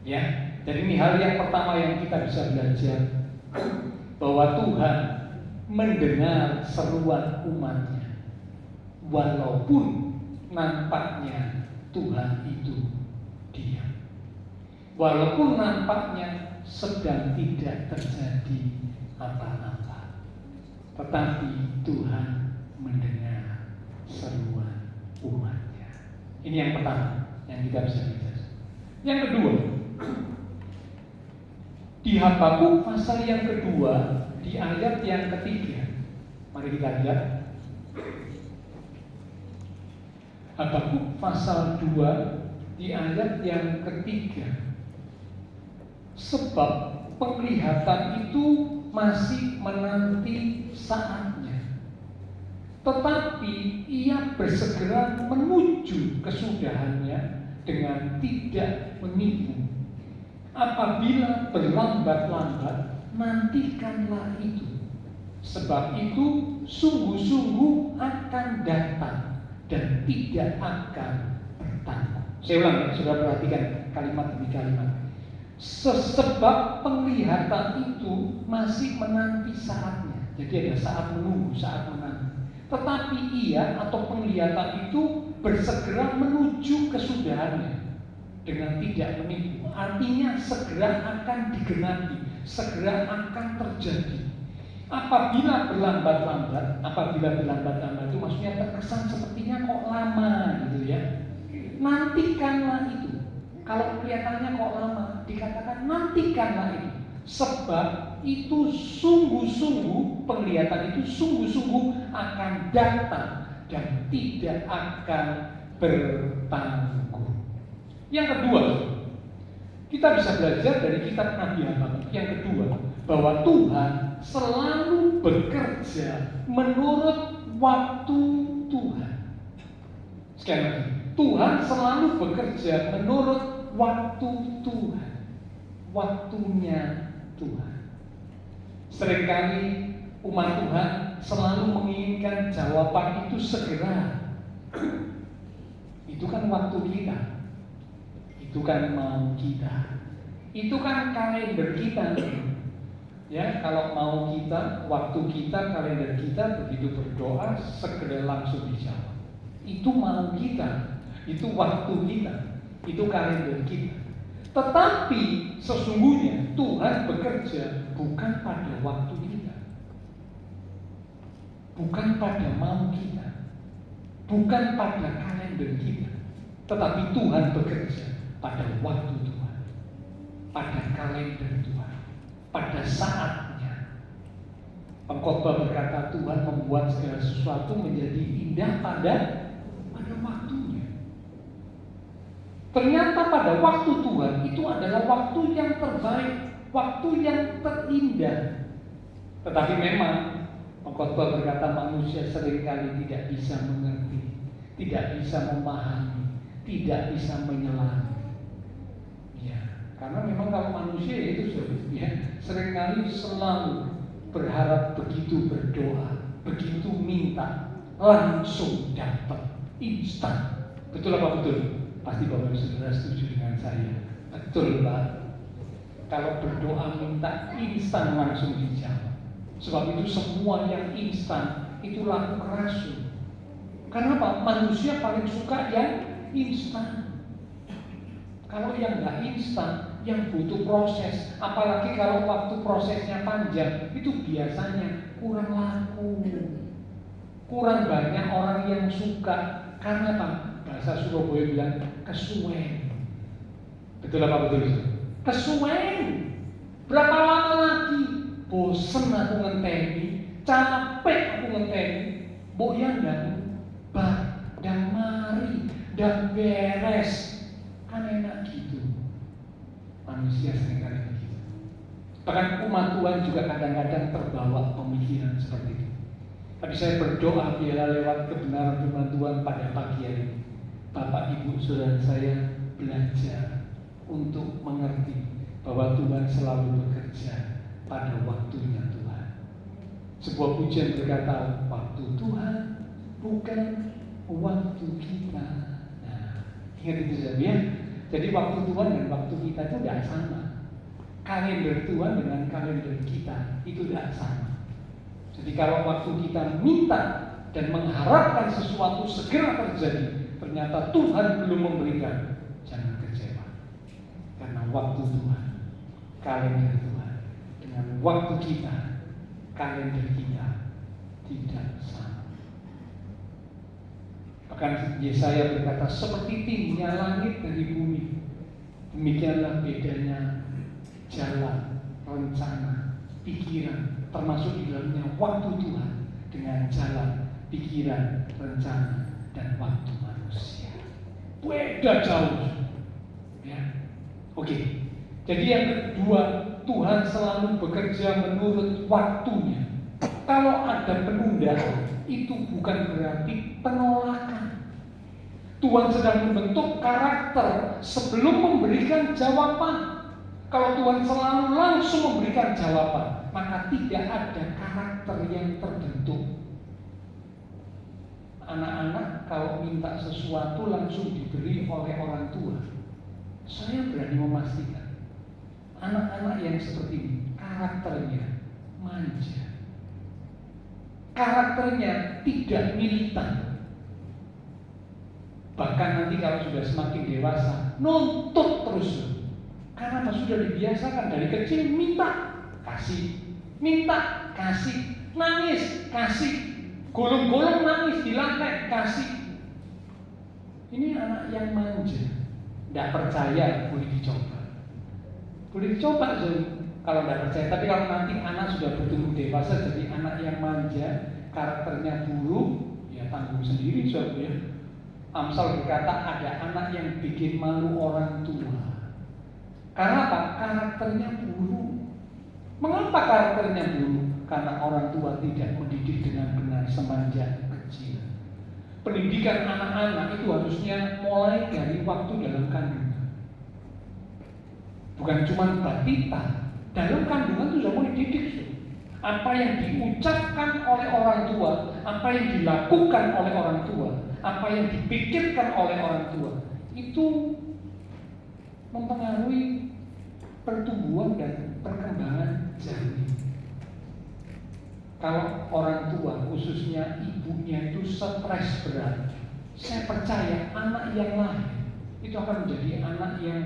[SPEAKER 2] Ya, jadi ini hal yang pertama yang kita bisa belajar, bahwa Tuhan mendengar seruan umatnya, walaupun nampaknya Tuhan itu diam, walaupun nampaknya sedang tidak terjadi apa-apa, tetapi Tuhan mendengar seruan umatnya. Ini yang pertama yang kita bisa lihat. Yang kedua, di Habakuk pasal yang kedua, di ayat yang ketiga, mari kita lihat. Habakuk pasal 2 di ayat yang ketiga. Sebab penglihatan itu masih menanti saatnya, tetapi ia bersegera menuju kesudahannya dengan tidak menipu. Apabila berlambat-lambat, nantikanlah itu. Sebab itu sungguh-sungguh akan datang dan tidak akan bertanggung. Saya ulang ya, sudah perhatikan kalimat demi kalimat. Sebab penglihatan itu masih menanti saatnya. Jadi ada saat menunggu, saat menanti. Tetapi ia atau penglihatan itu bersegera menuju kesudahannya dengan tidak menipu. Artinya segera akan digenapi, segera akan terjadi. Apabila berlambat-lambat itu maksudnya terkesan sepertinya kok lama gitu ya. Nantikanlah itu. Kalau kelihatannya kok lama, dikatakan nantikanlah itu. Sebab itu sungguh-sungguh, penglihatan itu sungguh-sungguh akan datang dan tidak akan bertanggung. Yang kedua, kita bisa belajar dari kitab Nabi Habakuk. Yang kedua, bahwa Tuhan selalu bekerja menurut waktu Tuhan. Sekali lagi, Tuhan selalu bekerja menurut waktu Tuhan, waktunya Tuhan. Seringkali umat Tuhan selalu menginginkan jawaban itu segera. Itu kan waktu kita, itu kan mau kita, itu kan kalender kita. Ya, kalau mau kita, waktu kita, kalender kita, begitu berdoa segera langsung dijawab. Itu mau kita, itu waktu kita, itu kalender kita. Tetapi sesungguhnya Tuhan bekerja bukan pada waktu kita, bukan pada mau kita, bukan pada kalender kita, tetapi Tuhan bekerja pada waktu Tuhan, pada kalender Tuhan, pada saatnya. Pengkhotbah berkata Tuhan membuat segala sesuatu menjadi indah pada waktunya. Ternyata pada waktu Tuhan itu adalah waktu yang terbaik, waktu yang terindah. Tetapi memang pengkhotbah berkata manusia seringkali tidak bisa mengerti, tidak bisa memahami, tidak bisa menyelami. Ya, karena memang kalau manusia itu ya, seringkali selalu berharap begitu berdoa, begitu minta langsung dapat, instan. Betul apa betul? Pasti Bapak Saudara setuju dengan saya. Betul Pak. kalau berdoa minta instan langsung dijawab. Sebab itu semua yang instan itu laku kerasul. Karena apa? Manusia paling suka yang instan. Kalau yang nggak instan, yang butuh proses, apalagi kalau waktu prosesnya panjang, itu biasanya kurang laku. Kurang banyak orang yang suka. Karena apa? Bahasa Surabaya bilang kesuwen. Betul apa betul? Kesuwen. Berapa lama lagi? Bosen aku ngenteni, capek aku ngenteni. Mbok yang dan mari dan beres. Kan enak gitu. Manusia seringkali begitu. Bahkan umat Tuhan juga kadang-kadang terbawa pemikiran seperti itu. Tapi saya berdoa biarlah lewat kebenaran firman Tuhan pada pagi hari ini, Bapak Ibu Saudara saya belajar untuk mengerti bahwa Tuhan selalu bekerja pada waktunya Tuhan. Sebuah pujian berkata, waktu Tuhan bukan waktu kita. Nah, ingat itu ya. Jadi waktu Tuhan dan waktu kita itu tidak sama. Kalender Tuhan dengan kalender kita itu tidak sama. Jadi kalau waktu kita minta dan mengharapkan sesuatu segera terjadi, ternyata Tuhan belum memberikan, jangan kecewa. Karena waktu Tuhan, kalender Tuhan dengan waktu kita, kalender kita tidak sama. Bahkan Yesaya berkata, seperti tingginya langit dari bumi, demikianlah bedanya jalan, rencana, pikiran, termasuk di dalamnya waktu Tuhan dengan jalan, pikiran, rencana, dan waktu manusia. Beda jauh. Ya. Oke. Jadi yang kedua, Tuhan selalu bekerja menurut waktunya. Kalau ada penundaan, itu bukan berarti penolakan. Tuhan sedang membentuk karakter sebelum memberikan jawaban. Kalau Tuhan selalu langsung memberikan jawaban, maka tidak ada karakter yang terbentuk. Anak-anak kalau minta sesuatu langsung diberi oleh orang tua. Saya berani memastikan anak-anak yang seperti ini karakternya manja, karakternya tidak militan. Bahkan nanti kalau sudah semakin dewasa nuntut terus. Karena sudah dibiasakan dari kecil minta, kasih, minta, kasih, nangis, kasih, golong-golong nangis di lantai, kasih. Ini anak yang manja. Tidak percaya boleh dicoba. Boleh dicoba kalau tidak percaya. Tapi kalau nanti anak sudah bertumbuh dewasa jadi anak yang manja, karakternya buruk, ya tanggung sendiri soalnya. Ya. Amsal berkata ada anak yang bikin malu orang tua. Karena apa? Karakternya buruk. Mengapa karakternya buruk? Karena orang tua tidak mendidik dengan benar semenjak kecil. Pendidikan anak-anak itu harusnya mulai dari waktu dalam kandungan. Bukan cuma batita, dalam kandungan itu sudah mulai dididik. Apa yang diucapkan oleh orang tua, apa yang dilakukan oleh orang tua, apa yang dipikirkan oleh orang tua, itu mempengaruhi pertumbuhan dan perkembangan janin. Kalau orang tua, khususnya ibunya itu stres berat, saya percaya anak yang lahir itu akan menjadi anak yang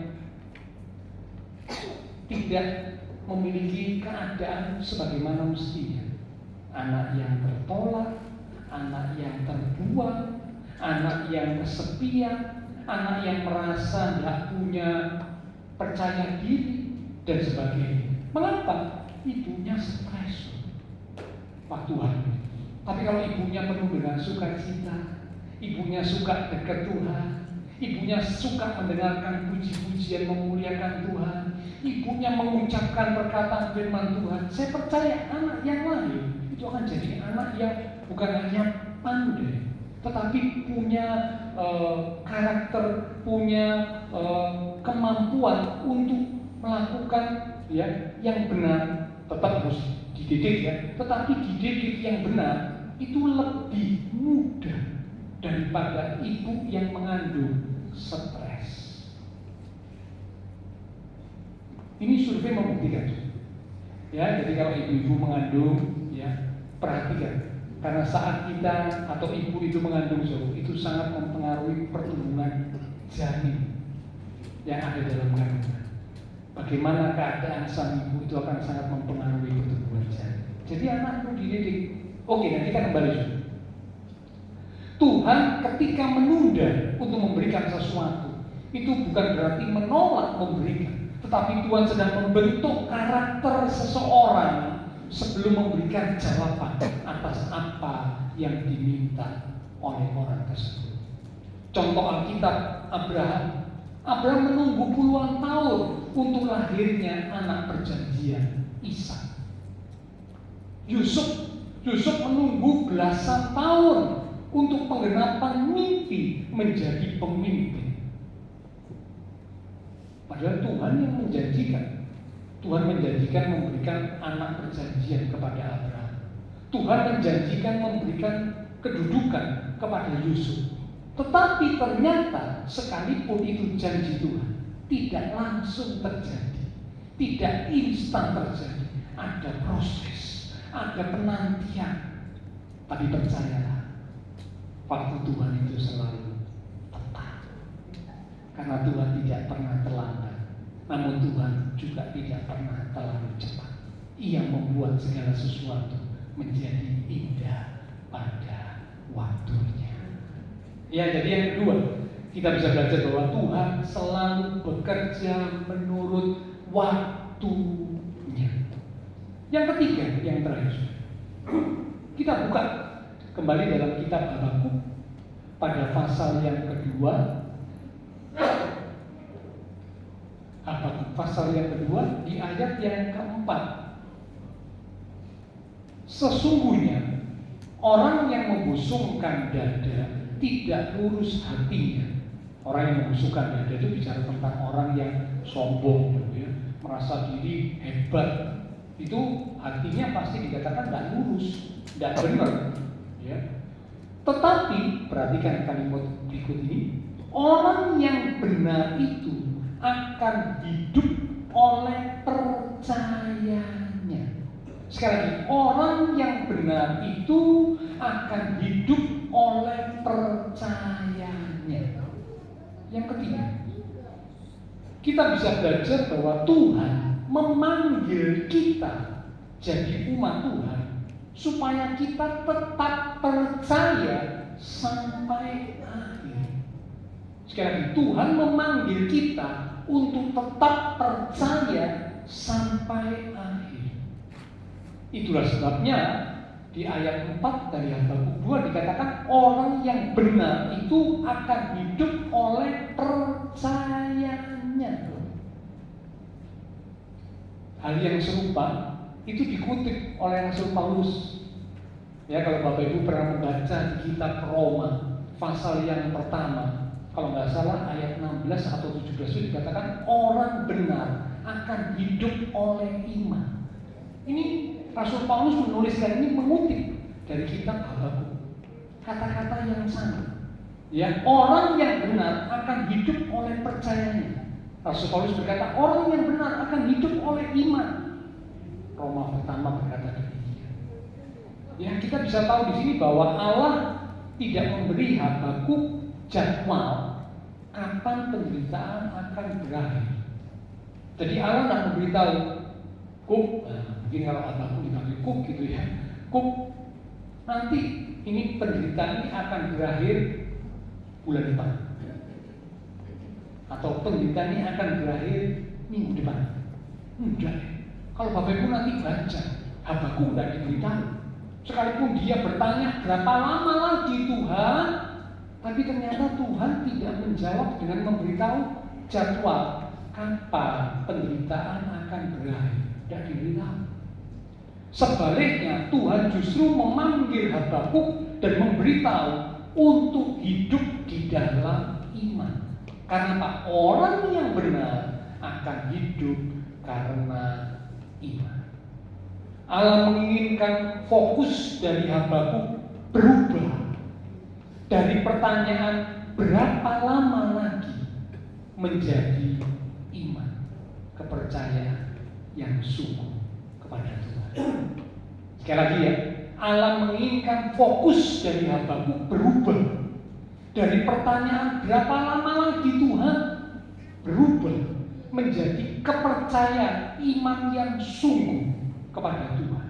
[SPEAKER 2] tidak memiliki keadaan sebagaimana mestinya. Anak yang tertolak, anak yang terbuang, anak yang kesepian, anak yang merasa tidak punya percaya diri dan sebagainya. Mengapa? Ibunya stres waktu hamil. Tapi kalau ibunya penuh dengan sukacita, ibunya suka dekat Tuhan, ibunya suka mendengarkan puji-pujian memuliakan Tuhan, ibunya mengucapkan perkataan firman Tuhan, saya percaya anak yang lahir itu akan jadi anak yang bukan hanya pandai, tetapi punya karakter, punya kemampuan untuk melakukan ya yang benar. Tetap harus dididik ya, tetapi dididik yang benar itu lebih mudah daripada ibu yang mengandung stres. Ini survei membuktikan. Ya, jadi kalau ibu-ibu mengandung, ya perhatikan. Karena saat kita atau ibu itu mengandung, itu sangat mempengaruhi pertumbuhan janin yang ada dalam kandungan. Bagaimana keadaan sang ibu itu akan sangat mempengaruhi pertumbuhan janin. Jadi anak perlu dididik. Oke, nah kita kembali. Tuhan ketika menunda untuk memberikan sesuatu, itu bukan berarti menolak memberikan, tetapi Tuhan sedang membentuk karakter seseorang sebelum memberikan jawaban atas apa yang diminta oleh orang tersebut. Contoh Alkitab, Abraham menunggu puluhan tahun untuk lahirnya anak perjanjian, Ishak. Yusuf menunggu belasan tahun untuk penggenapan mimpi menjadi pemimpin. Padahal Tuhan yang menjanjikan. Tuhan menjanjikan memberikan anak perjanjian kepada Abraham. Tuhan menjanjikan memberikan kedudukan kepada Yusuf. Tetapi ternyata sekalipun itu janji Tuhan, tidak langsung terjadi, tidak instan terjadi. Ada proses, ada penantian. Tapi percayalah, waktu Tuhan itu selalu tepat. Karena Tuhan tidak pernah terlambat, namun Tuhan juga tidak pernah terlalu cepat. Ia membuat segala sesuatu menjadi indah pada waktunya. Ya, jadi yang kedua, kita bisa belajar bahwa Tuhan selalu bekerja menurut waktunya. Yang ketiga, yang terakhir, kita buka kembali dalam kitab Habakuk pada pasal yang kedua. Habakuk pasal yang kedua di ayat yang keempat. Sesungguhnya orang yang membusungkan dada tidak lurus hatinya. Orang yang membusungkan dada itu bicara tentang orang yang sombong, ya, merasa diri hebat. Itu hatinya pasti dikatakan tidak lurus, tidak benar, ya. Tetapi perhatikan kalimat berikut ini, orang yang benar itu akan hidup oleh percayanya. Sekali lagi, orang yang benar itu akan hidup oleh percayanya. Yang ketiga, kita bisa belajar bahwa Tuhan memanggil kita jadi umat Tuhan supaya kita tetap percaya sampai akhir. Sekali lagi, Tuhan memanggil kita untuk tetap percaya sampai akhir. Itulah sebabnya di ayat 4 dari Habakuk 2 dikatakan orang yang benar itu akan hidup oleh percayanya. Hal yang serupa itu dikutip oleh Rasul Paulus. Ya, kalau Bapak Ibu pernah membaca di kitab Roma pasal yang pertama, kalau nggak salah ayat 16 atau 17 itu dikatakan orang benar akan hidup oleh iman. Ini Rasul Paulus menuliskan ini mengutip dari kitab Habakuk. Kata-kata yang sama. Ya, orang yang benar akan hidup oleh percayanya. Rasul Paulus berkata orang yang benar akan hidup oleh iman. Roma pertama berkata demikian. Ya, kita bisa tahu di sini bahwa Allah tidak memberi Habakuk jadwal kapan penderitaan akan berakhir. Jadi Allah tidak memberitahu, mungkin kalau Habakuk dipanggil Kuk gitu ya, Kuk, nanti ini penderitaan ini akan berakhir bulan depan, atau penderitaan ini akan berakhir minggu depan. Enggak. Kalau Bapak Ibu nanti baca Habakuk tidak diberitahu. Sekalipun dia bertanya berapa lama lagi Tuhan, tapi ternyata Tuhan tidak menjawab dengan memberitahu jadwal kapan penderitaan akan berakhir. Tidak diberitahu. Sebaliknya Tuhan justru memanggil Habakuk dan memberitahu untuk hidup di dalam iman. Karena Pak, orang yang benar akan hidup karena iman. Allah menginginkan fokus dari Habakuk berubah dari pertanyaan berapa lama lagi menjadi iman, kepercayaan kepercayaan yang sungguh kepada Tuhan. Sekali lagi ya, Allah menginginkan fokus dari Habakuk berubah. Dari pertanyaan berapa lama lagi Tuhan, berubah menjadi kepercayaan iman yang sungguh kepada Tuhan.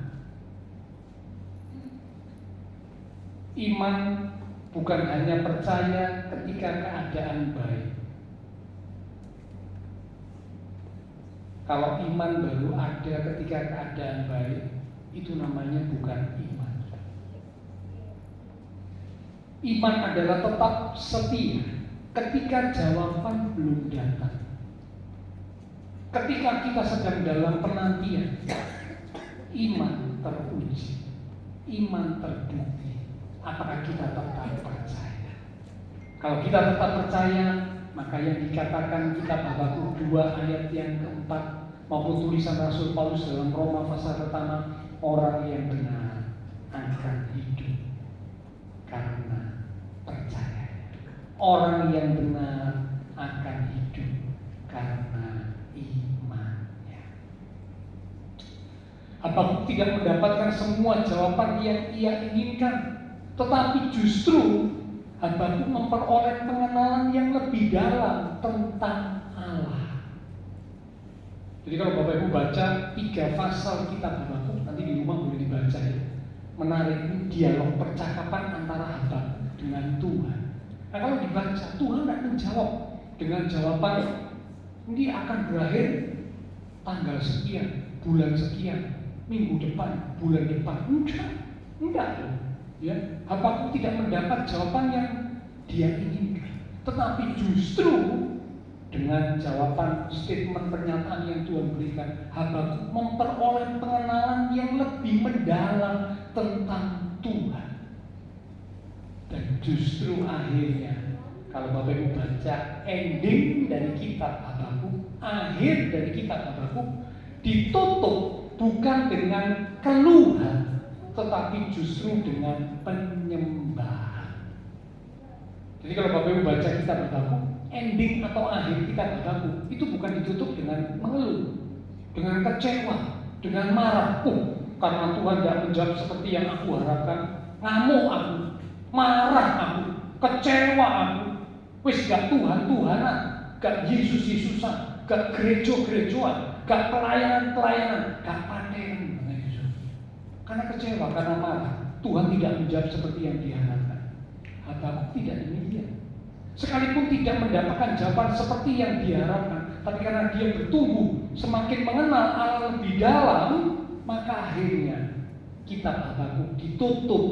[SPEAKER 2] Iman bukan hanya percaya ketika keadaan baik. Kalau iman baru ada ketika keadaan baik, itu namanya bukan iman. Iman adalah tetap setia ketika jawaban belum datang. Ketika kita sedang dalam penantian, iman teruji, iman terbukti. Apakah kita tetap percaya? Kalau kita tetap percaya, maka yang dikatakan kitab Habakuk 2 ayat yang keempat maupun tulisan Rasul Paulus dalam Roma pasal pertama, orang yang benar akan hidup karena percaya. Orang yang benar akan hidup karena imannya. Habakuk tidak mendapatkan semua jawaban yang ia inginkan, tetapi justru Habakuk memperoleh pengenalan yang lebih dalam tentang Allah. Jadi kalau Bapak Ibu baca 3 pasal kitab Habakuk, nanti di rumah boleh dibaca ya. Menarik, ini dialog percakapan antara Habakuk dengan Tuhan. Nah kalau dibaca, Tuhan tidak menjawab dengan jawaban ini akan berakhir tanggal sekian, bulan sekian, minggu depan, bulan depan. Enggak. Ya, Habakuk tidak mendapat jawaban yang dia inginkan, tetapi justru dengan jawaban statement pernyataan yang Tuhan berikan, Habakuk memperoleh pengenalan yang lebih mendalam tentang Tuhan. Dan justru akhirnya, kalau Bapak Ibu baca ending dari kitab Habakuk, akhir dari kitab Habakuk ditutup bukan dengan keluhan, tetapi justru dengan penyembahan. Jadi kalau Bapak Ibu baca kitab Habakuk, ending atau akhir kitab Habakuk itu bukan ditutup dengan mengeluh, dengan kecewa, dengan marah. Karena Tuhan tidak menjawab seperti yang aku harapkan, ngamuk aku, marah aku, kecewa aku. Wis gak Tuhan-Tuhanan, gak Yesus-Yesusan, gak gereja-gerejaan, gak pelayanan-pelayanan, gak paten. Karena kecewa, karena marah, Tuhan tidak menjawab seperti yang diharapkan. Habakuk tidak demikian. Sekalipun tidak mendapatkan jawaban seperti yang diharapkan, tapi karena dia bertumbuh, semakin mengenal Allah lebih dalam, maka akhirnya kitab Habakuk ditutup,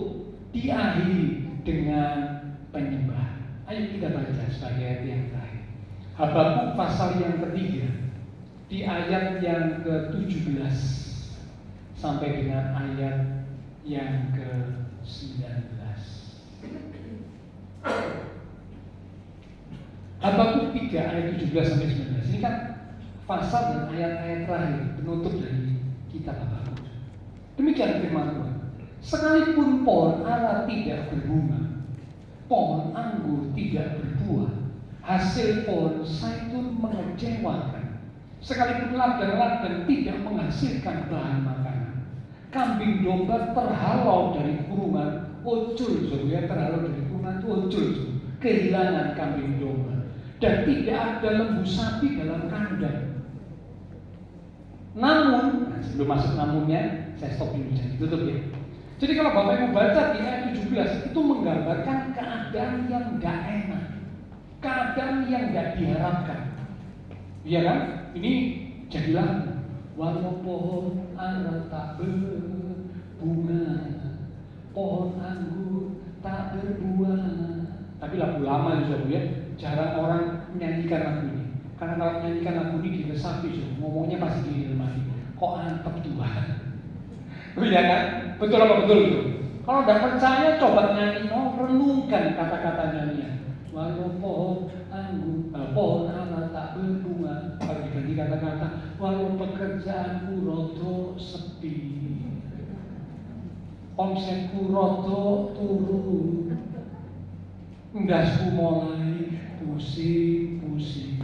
[SPEAKER 2] diakhiri dengan penyembahan. Ayo kita baca sebagai ayat yang terakhir. Habakuk pasal yang ketiga, di ayat yang ke-17 sampai dengan ayat yang ke-19. Habakuk 3 ayat 17 sampai 19. Ini kan pasal dan ayat-ayat terakhir penutup dari kitab Habakuk. Demikian firman Tuhan. Sekalipun pohon ara tidak berbunga, pohon anggur tidak berbuah, hasil pohon zaitun mengecewakan, sekalipun ladang-ladang tidak menghasilkan bahan makanan, kambing domba terhalau dari kurungan, terhalau dari kurungan, kehilangan kambing domba, dan tidak ada lembu sapi dalam kandang. Namun, sebelum masuk namunnya, saya stop dulu, jangan ditutup ya. Jadi kalau Bapak Ibu baca di ayat 17, itu menggambarkan keadaan yang gak enak, keadaan yang gak diharapkan. Iya kan? Ini jadilah walau pohon ara tak berbunga, pohon anggur tak berbuah. Tapi lagu lama juga Bu ya, jarang orang menyanyikan lagu ini. Karena kalau menyanyikan lagu ini diresapi, ngomongnya pasti di dalam hati. Kok antep Tuhan? Iya kan? Betul apa betul itu? Kalau tidak percaya, coba nyanyi, renungkan kata-kata nyanyian. Walau pohon anggur, pohon ara tak berbunga. Kalau diganti kata-kata, walau pekerjaanku rodo sepi, omsetku rodo turun, ndasku mulai pusing-pusing,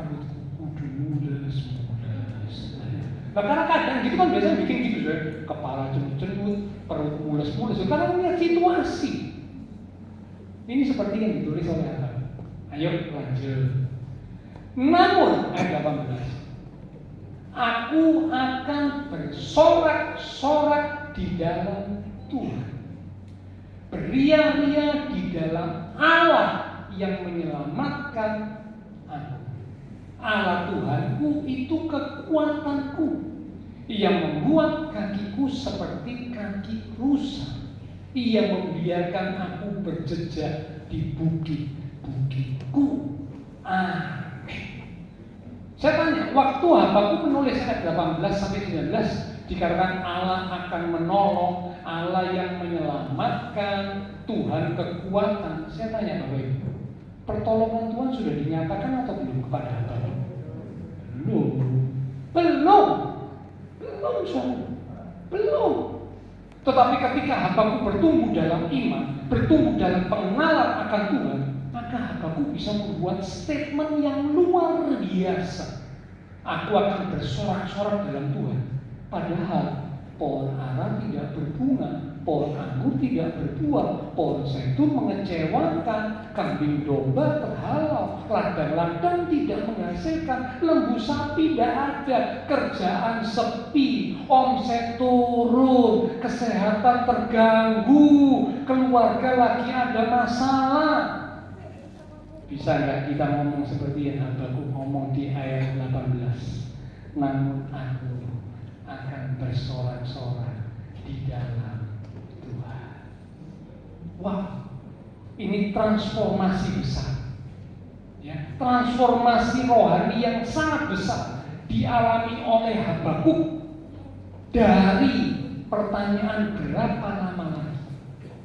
[SPEAKER 2] perutku kudu mules-mules. Nah, karena kadang gitu kan biasanya bikin gitu, kepala cenut-cenut, perut mules-mules, karena melihat situasi. Ini seperti yang ditulis oleh Adam. Ayo lanjut. Namun ayat 18, aku akan bersorak-sorak di dalam Tuhan, beria-ria di dalam Allah yang menyelamatkan aku. Allah Tuhanku itu kekuatanku, yang membuat kakiku seperti kaki rusa. Ia membiarkan aku berjejak di bukit-bukitku. Amin. Saya tanya, waktu Habakuk menulis ayat 18 sampai 19 dikatakan Allah akan menolong, Allah yang menyelamatkan, Tuhan kekuatan. Saya tanya Bapak Ibu, pertolongan Tuhan sudah dinyatakan atau belum kepada Habakuk? Belum. Tetapi ketika Habakuk bertumbuh dalam iman, bertumbuh dalam pengenalan akan Tuhan, maka Habakuk bisa membuat statement yang luar biasa. Aku akan bersorak-sorak dalam Tuhan. Padahal pohon ara tidak berbunga, pohon anggur tidak berbuah, pohon zaitun mengecewakan, kambing domba terhalau, ladang-ladang tidak menghasilkan, lembu sapi tidak ada, kerjaan sepi, omset turun, kesehatan terganggu, keluarga lagi ada masalah. Bisa nggak kita ngomong seperti yang Habakuk ngomong di ayat 18? Namun aku akan bersorak-sorak di dalam Tuhan. Wah, ini transformasi besar, ya, transformasi rohani yang sangat besar dialami oleh Habakuk. Dari pertanyaan berapa lama lagi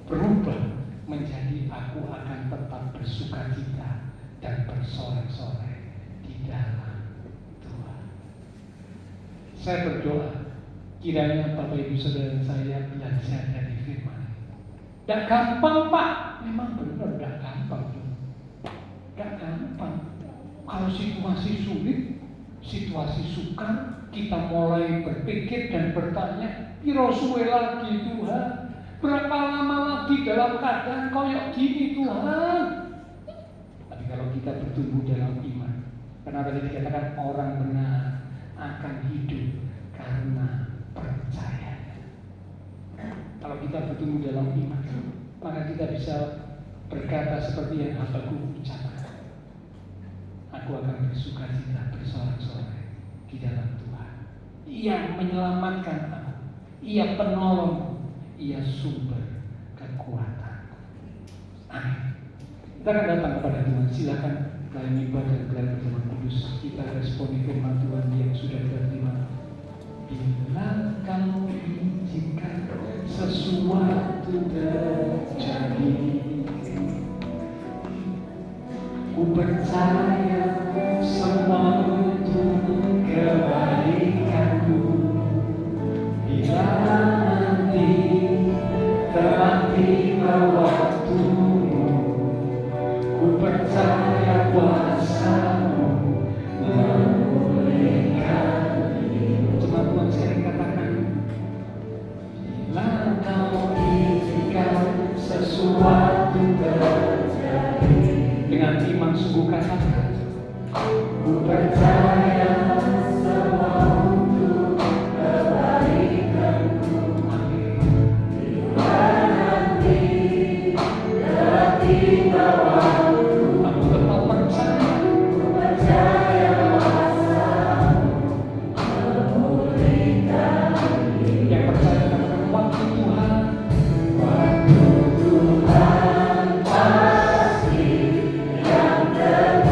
[SPEAKER 2] berubah menjadi aku akan tetap bersukacita dan bersorak-sorai di dalam Tuhan. Saya berdoa kiranya Bapak Ibu Saudara saya belajar dari firman. Gak gampang Pak, memang benar gak gampang. Gak gampang. Kalau situasi sulit, situasi sukar, kita mulai berpikir dan bertanya, piro suwe lagi Tuhan? Berapa lama lagi dalam keadaan kayak gini Tuhan? Tapi kalau kita bertumbuh dalam iman, karena tadi dikatakan orang benar akan hidup karena percaya. Kalau kita bertumbuh dalam iman, maka kita bisa berkata seperti yang Habakuk ucapkan. Aku akan bersukacita, bersorak-sorai di dalam Tuhan. Ia menyelamatkan aku, Ia penolong, Ia sumber kekuatan. Amin. Kita akan datang kepada Tuhan. Silakan kalian ibadah dan kalian berjalan kudus. Kita responi firman Tuhan yang sudah kita terima. Bila kau izinkan sesuatu terjadi, ku percaya semua untuk kebaikanku. Bila nanti telah tiba waktumu, ku percaya kuasa-Mu memulihkan hidup. Cuma Tuhan sering katakan, bila kau izinkan sesuatu terjadi, dengan iman sungguh katakan, ku percaya semua untuk kebaikanku. Amin. Bila nanti telah tiba waktu, aku tetap percaya, ku percaya kuasa-Mu memulihkan hidup. Yang percaya katakan waktu Tuhan, waktu Tuhan pasti yang terbaik.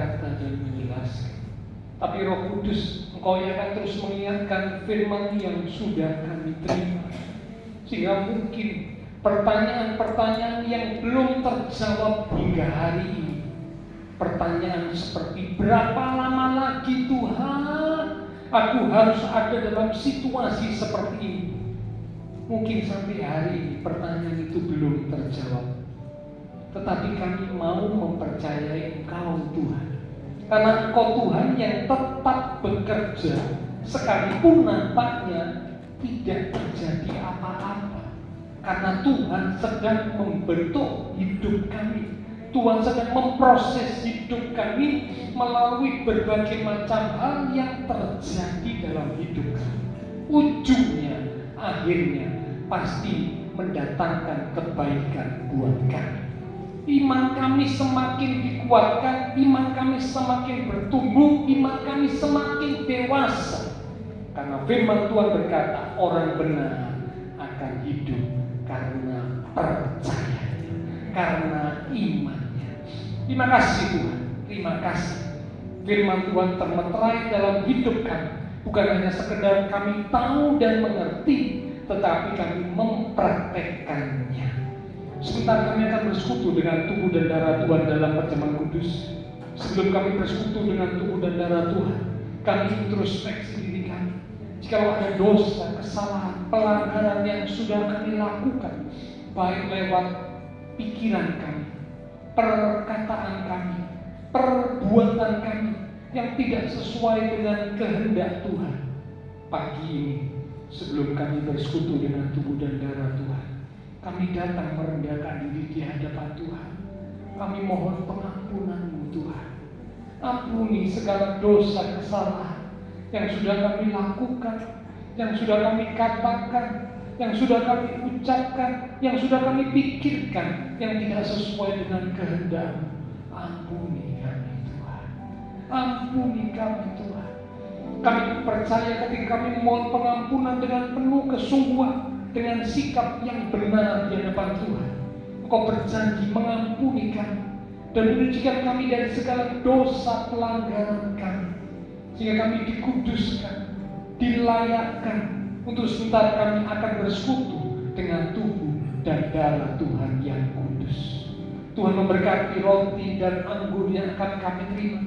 [SPEAKER 2] berkata dan menjelaskan. Tapi Roh Kudus, Engkau yang akan terus mengingatkan firman yang sudah kami terima. Sehingga mungkin pertanyaan-pertanyaan yang belum terjawab hingga hari ini, pertanyaan seperti berapa lama lagi Tuhan aku harus ada dalam situasi seperti ini, mungkin sampai hari ini pertanyaan itu belum terjawab. Tetapi kami mau mempercayai Engkau Tuhan, karena Engkau Tuhan yang tetap bekerja sekalipun nampaknya tidak terjadi apa-apa. Karena Tuhan sedang membentuk hidup kami, Tuhan sedang memproses hidup kami melalui berbagai macam hal yang terjadi dalam hidup kami. Ujungnya, akhirnya pasti mendatangkan kebaikan buat kami. Iman kami semakin dikuatkan, iman kami semakin bertumbuh, iman kami semakin dewasa. Karena firman Tuhan berkata, orang benar akan hidup karena percayanya, karena imannya. Terima kasih Tuhan, terima kasih. Firman Tuhan termeterai dalam hidup kami. Bukan hanya sekedar kami tahu dan mengerti, tetapi kami mempraktekkannya. Sebentar kami akan bersekutu dengan tubuh dan darah Tuhan dalam perjamuan kudus. Sebelum kami bersekutu dengan tubuh dan darah Tuhan, kami introspeksi diri kami. Jika ada dosa, kesalahan, pelanggaran yang sudah kami lakukan, baik lewat pikiran kami, perkataan kami, perbuatan kami yang tidak sesuai dengan kehendak Tuhan, pagi ini sebelum kami bersekutu dengan tubuh dan darah Tuhan, kami datang merendahkan diri di hadapan Tuhan. Kami mohon pengampunan-Mu Tuhan. Ampuni segala dosa kesalahan yang sudah kami lakukan, yang sudah kami katakan, yang sudah kami ucapkan, yang sudah kami pikirkan, yang tidak sesuai dengan kehendak-Mu. Ampuni kami Tuhan. Ampuni kami Tuhan. Kami percaya ketika kami mohon pengampunan dengan penuh kesungguhan, dengan sikap yang benar di hadapan Tuhan, Engkau berjanji mengampuni kami dan menyucikan kami dari segala dosa pelanggaran kami, sehingga kami dikuduskan, dilayakkan untuk sebentar kami akan bersekutu dengan tubuh dan darah Tuhan yang kudus. Tuhan memberkati roti dan anggur yang akan kami terima.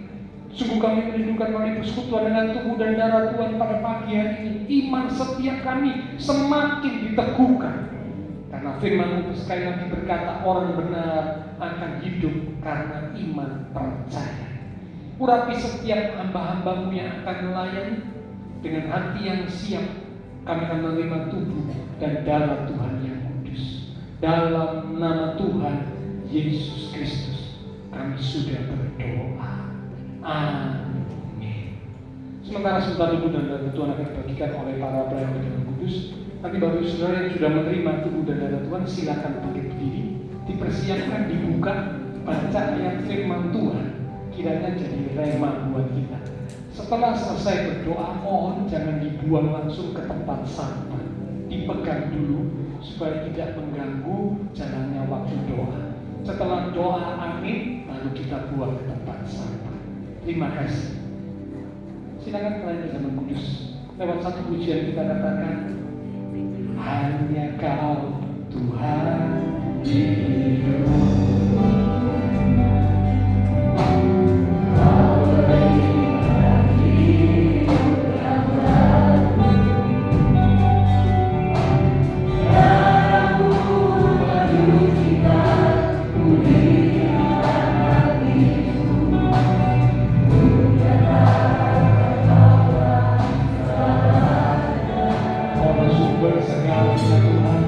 [SPEAKER 2] Sungguh kami merindukan kami bersekutu dengan tubuh dan darah Tuhan pada pagi hari ini. Iman setiap kami semakin diteguhkan, karena firman-Mu sekali lagi berkata, orang benar akan hidup karena iman percaya. Urapi setiap hamba-hamba-Mu yang akan melayani dengan hati yang siap. Kami akan menerima tubuh dan darah Tuhan yang kudus. Dalam nama Tuhan Yesus Kristus kami sudah berdoa. Amin. Sementara tubuh dan darah Tuhan akan dibagikan oleh para pelayan perjamuan kudus. Nanti bagi saudara yang sudah menerima tubuh dan darah Tuhan, silakan bangkit berdiri. Dipersiapkan dibuka, baca ayat firman Tuhan, kiranya jadi rema buat kita. Setelah selesai berdoa, mohon jangan dibuang langsung ke tempat sampah, dipegang dulu supaya tidak mengganggu jalannya waktu doa. Setelah doa amin, lalu kita buang ke tempat sampah. Terima kasih. Silakan pelayan perjamuan kudus. Lewat satu pujian kita katakan, hanya Kau Tuhan hidup. Segala Tuhan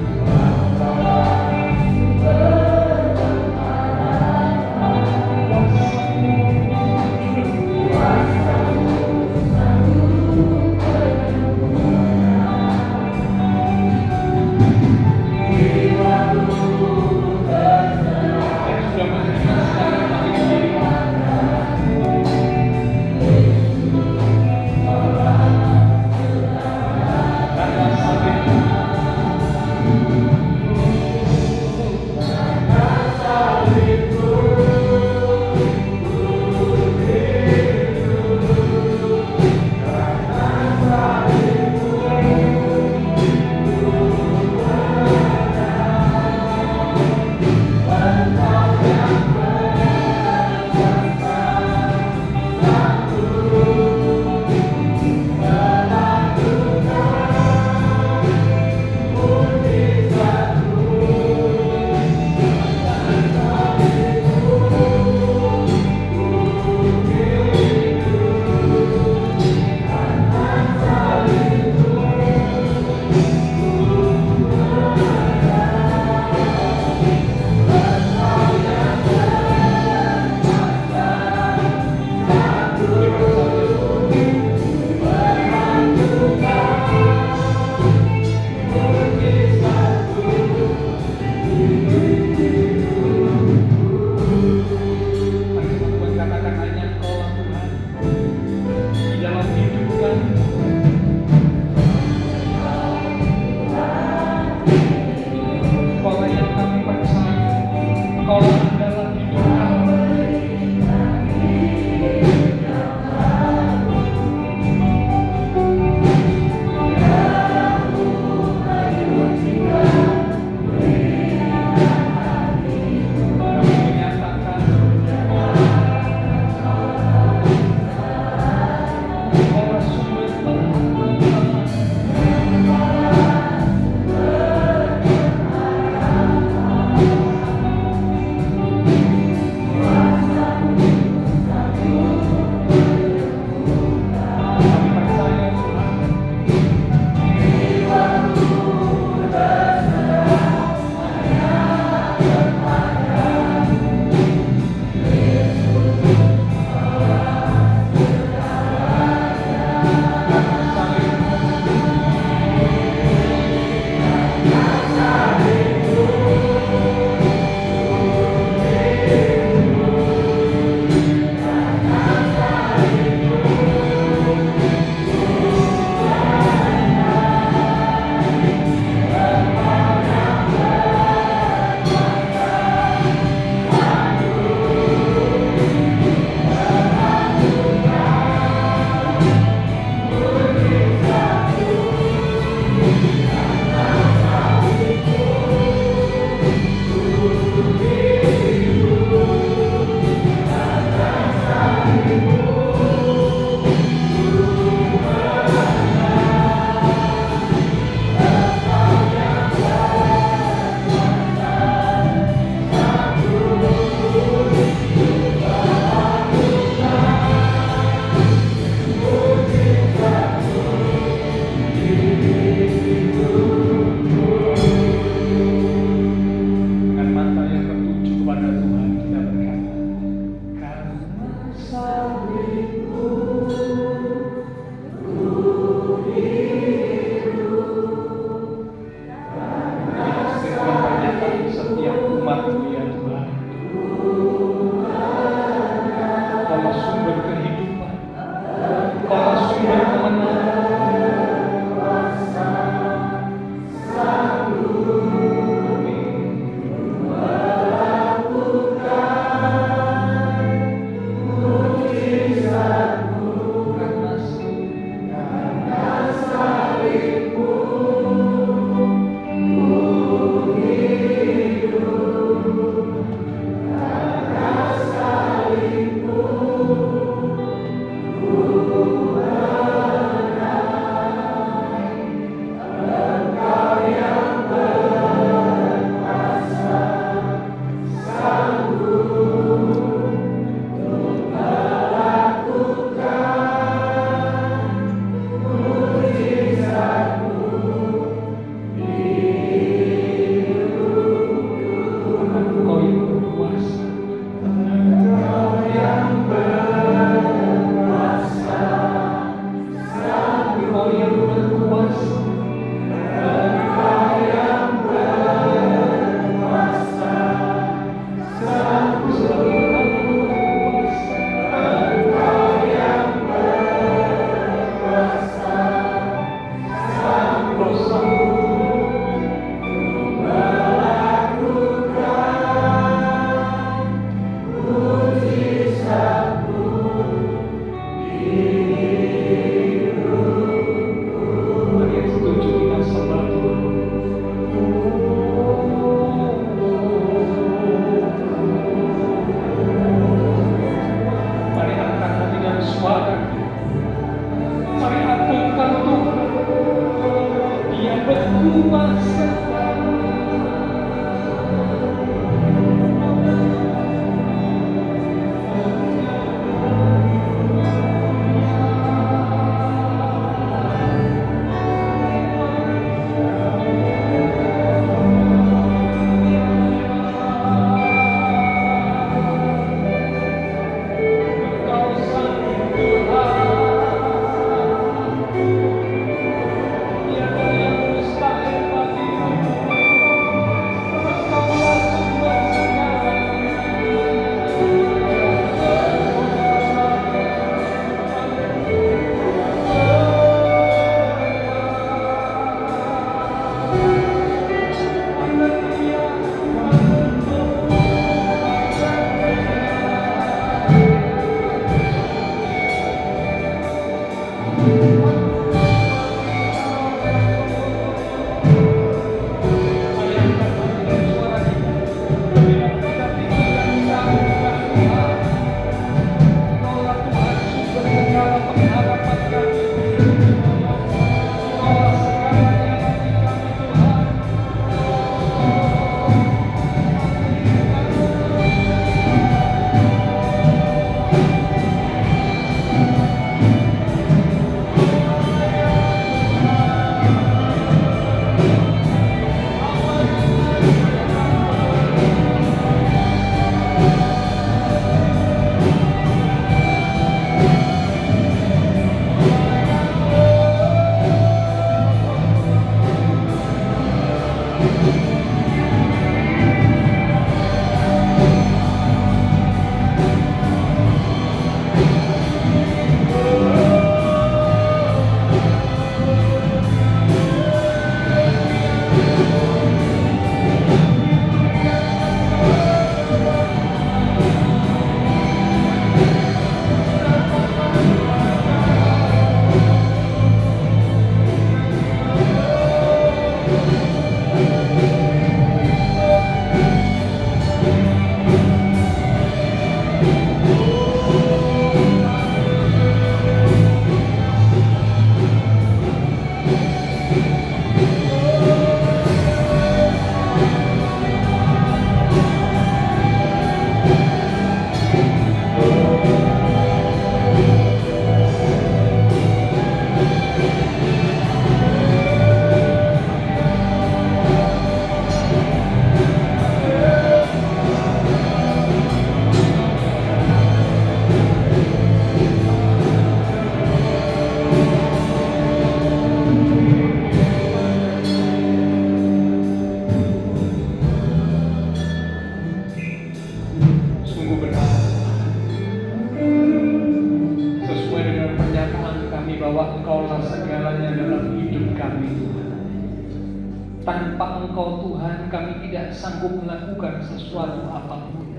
[SPEAKER 2] Tanpa Engkau Tuhan, kami tidak sanggup melakukan sesuatu apapun.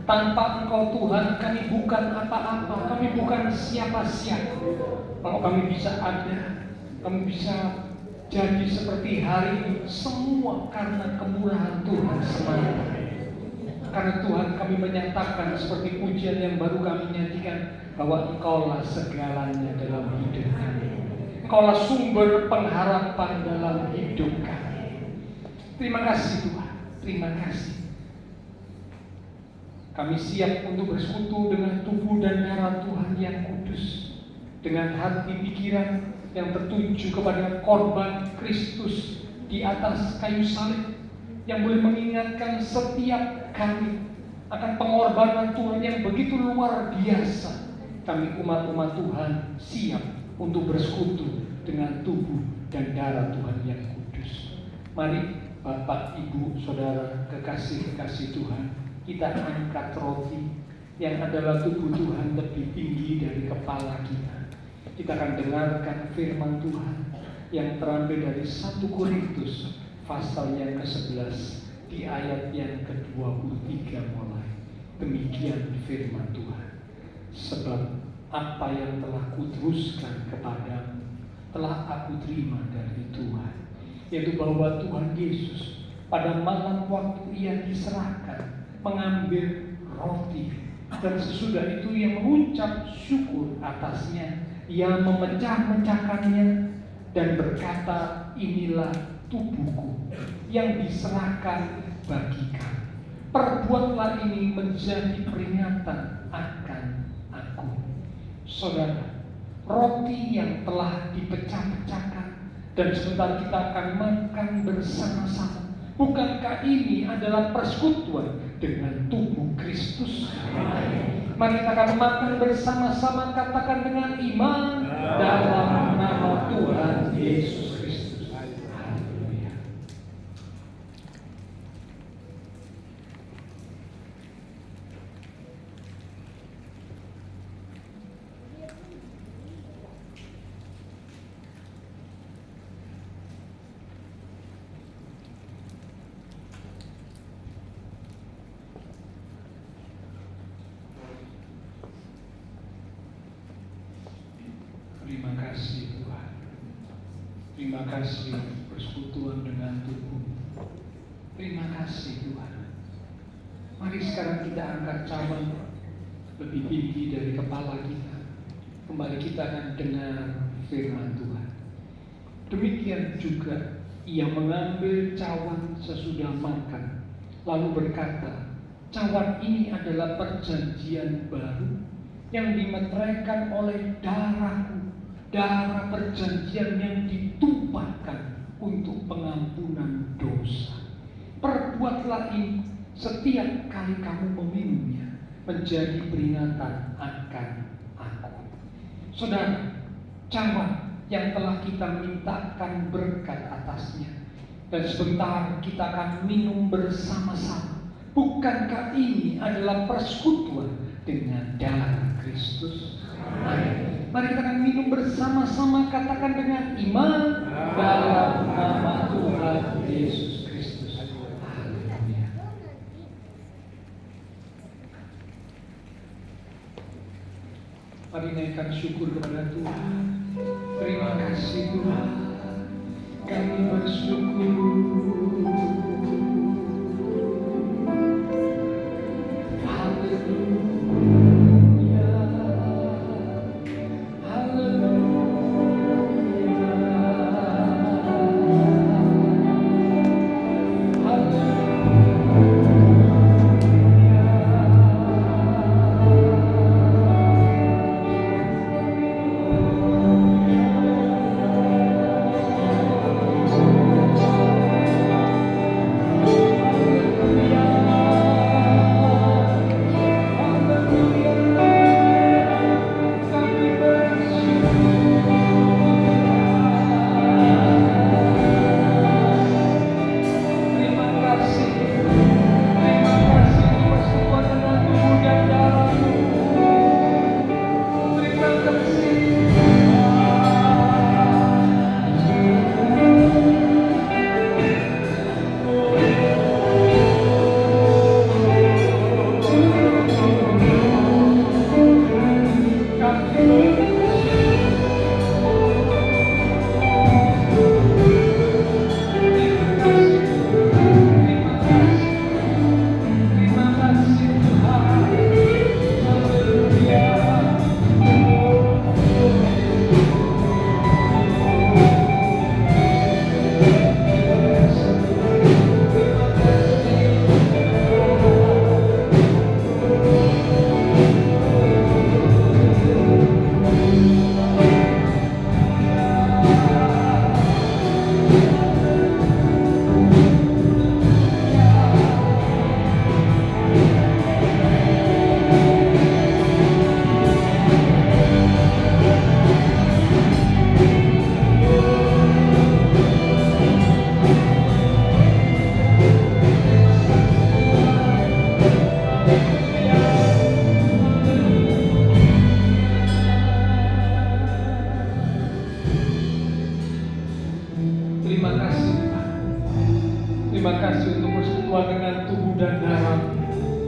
[SPEAKER 2] Tanpa Engkau Tuhan, kami bukan apa-apa, kami bukan siapa-siapa. Kalau kami bisa ada, kami bisa jadi seperti hari ini, semua karena kemurahan Tuhan semata. Karena Tuhan, kami menyatakan seperti pujian yang baru kami nyanyikan, bahwa Engkaulah segalanya dalam hidup kami. Engkaulah sumber pengharapan dalam hidup kami. Terima kasih Tuhan, terima kasih. Kami siap untuk bersekutu dengan tubuh dan darah Tuhan yang kudus, dengan hati pikiran yang tertuju kepada korban Kristus di atas kayu salib, yang boleh mengingatkan setiap kami akan pengorbanan Tuhan yang begitu luar biasa. Kami umat-umat Tuhan siap untuk bersekutu dengan tubuh dan darah Tuhan yang kudus. Mari Bapak, Ibu, Saudara, kekasih-kekasih Tuhan, kita angkat roti yang adalah tubuh Tuhan lebih tinggi dari kepala kita. Kita akan dengarkan firman Tuhan yang terambil dari 1 Korintus pasal yang ke-11 di ayat yang ke-23 mulai. Demikian firman Tuhan. Sebab apa yang telah kuteruskan kepadamu telah aku terima dari Tuhan, yaitu bahwa Tuhan Yesus pada malam waktu Ia diserahkan mengambil roti, dan sesudah itu Ia mengucap syukur atasnya, Ia memecah-mecahkannya dan berkata, inilah tubuhku yang diserahkan bagi kamu. Perbuatlah ini menjadi peringatan akan aku. Saudara, roti yang telah dipecah-pecahkan dan sebentar kita akan makan bersama-sama, bukankah ini adalah persekutuan dengan tubuh Kristus? Mari kita akan makan bersama-sama, katakan dengan iman dalam nama Tuhan Yesus Kristus. Haleluya. Terima kasih Tuhan. Terima kasih persekutuan dengan tubuh. Terima kasih Tuhan. Mari sekarang kita angkat cawan lebih tinggi dari kepala kita. Kembali kita akan dengar firman Tuhan. Demikian juga ia mengambil cawan sesudah makan, lalu berkata, cawan ini adalah perjanjian baru yang dimeteraikan oleh darahku, darah perjanjian yang ditumpahkan untuk pengampunan dosa. Perbuatlah ini setiap kali kamu meminumnya, menjadi peringatan akan aku. Saudara, cawan yang telah kita mintakan berkat atasnya, dan sebentar kita akan minum bersama-sama. Bukankah ini adalah persekutuan dengan darah Kristus? Amin. Mari kita akan minum bersama-sama, katakan dengan iman dalam nama Tuhan Yesus Kristus. Haleluya. Mari naikkan syukur kepada Tuhan. Terima kasih Tuhan, kami bersyukur.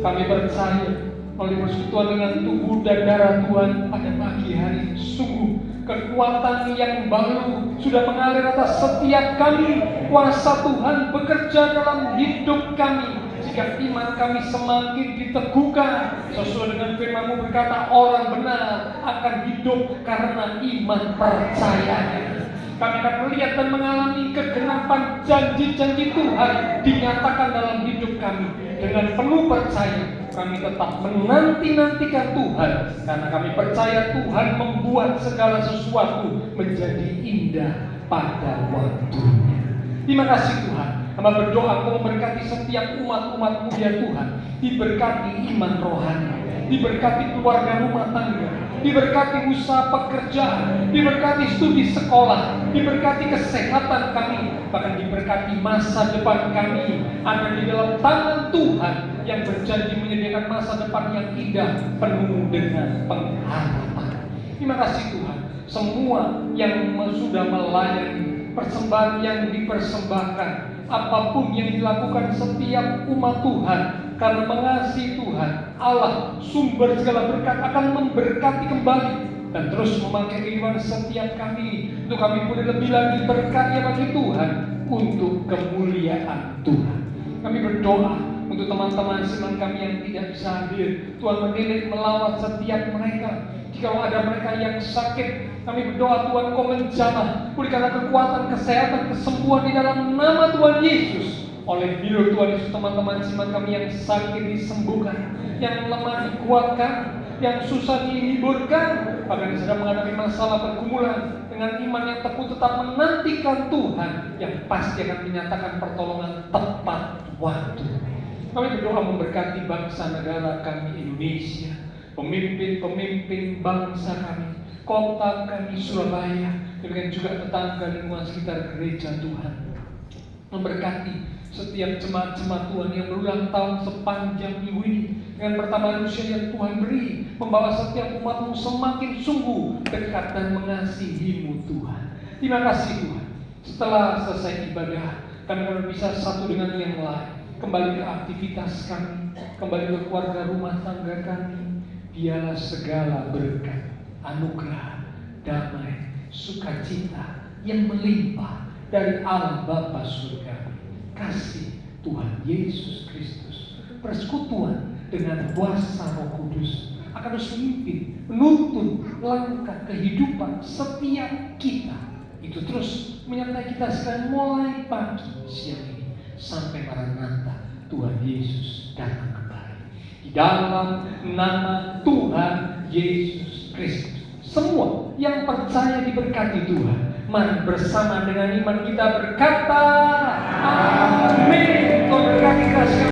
[SPEAKER 2] Kami percaya melalui persekutuan dengan tubuh dan darah Tuhan pada pagi hari, sungguh kekuatan yang baru sudah mengalir atas setiap kami. Kuasa Tuhan bekerja dalam hidup kami, jika iman kami semakin diteguhkan. Sesuai dengan firman-Mu berkata, orang benar akan hidup karena iman percayanya. Kami akan melihat dan mengalami kegenapan kapan janji-janji Tuhan dinyatakan dalam hidup kami. Dengan penuh percaya kami tetap menanti-nantikan Tuhan, karena kami percaya Tuhan membuat segala sesuatu menjadi indah pada waktunya. Terima kasih Tuhan. Hamba berdoa Engkau memberkati setiap umat-umat-Mu ya Tuhan, diberkati iman rohani, diberkati keluarga rumah tangga, diberkati usaha pekerjaan, diberkati studi sekolah, diberkati kesehatan kami, bahkan diberkati masa depan kami ada di dalam tangan Tuhan yang berjanji menyediakan masa depan yang indah penuh dengan pengharapan. Terima kasih Tuhan. Semua yang sudah melayani persembahan yang dipersembahkan, apapun yang dilakukan setiap umat Tuhan, karena mengasihi Tuhan, Allah sumber segala berkat akan memberkati kembali dan terus memakai kehidupan setiap kami untuk kami boleh lebih lagi berkarya bagi Tuhan untuk kemuliaan Tuhan. Kami berdoa untuk teman-teman seman kami yang tidak bisa hadir. Tuhan mendidik melawat setiap mereka. Jika ada mereka yang sakit, kami berdoa Tuhan Kau menjamah, berikanlah kekuatan, kesehatan, kesembuhan di dalam nama Tuhan Yesus. Oleh biru Tuhan Yesus, teman-teman siman kami yang sakit disembuhkan, yang lemah dikuatkan, yang susah dihiburkan, bahkan yang sedang menghadapi masalah pergumulan, dengan iman yang teguh tetap menantikan Tuhan yang pasti akan menyatakan pertolongan tepat waktu. Kami berdoa memberkati bangsa negara kami Indonesia, pemimpin-pemimpin bangsa kami, kota kami Surabaya, demikian juga tetangga lingkungan sekitar gereja Tuhan. Memberkati setiap jemaat-jemaat Tuhan yang berulang tahun sepanjang minggu ini dengan pertambahan usia yang Tuhan beri, membawa setiap umat-Mu semakin sungguh dekat dan mengasihi-Mu Tuhan. Terima kasih Tuhan. Setelah selesai ibadah, kami akan bisa satu dengan yang lain, kembali ke aktivitas kami, kembali ke keluarga rumah tangga kami. Biarlah segala berkat, anugerah, damai, sukacita yang melimpah dari Allah Bapa surga, kasih Tuhan Yesus Kristus, persekutuan dengan kuasa Roh Kudus akan terus memimpin, menuntun langkah kehidupan setiap kita. Itu terus menyertai kita sekarang mulai pagi siang ini sampai Maranatha Tuhan Yesus datang kembali. Di dalam nama Tuhan Yesus Kristus, semua yang percaya diberkati Tuhan. Mari bersama dengan iman kita berkata, Amin.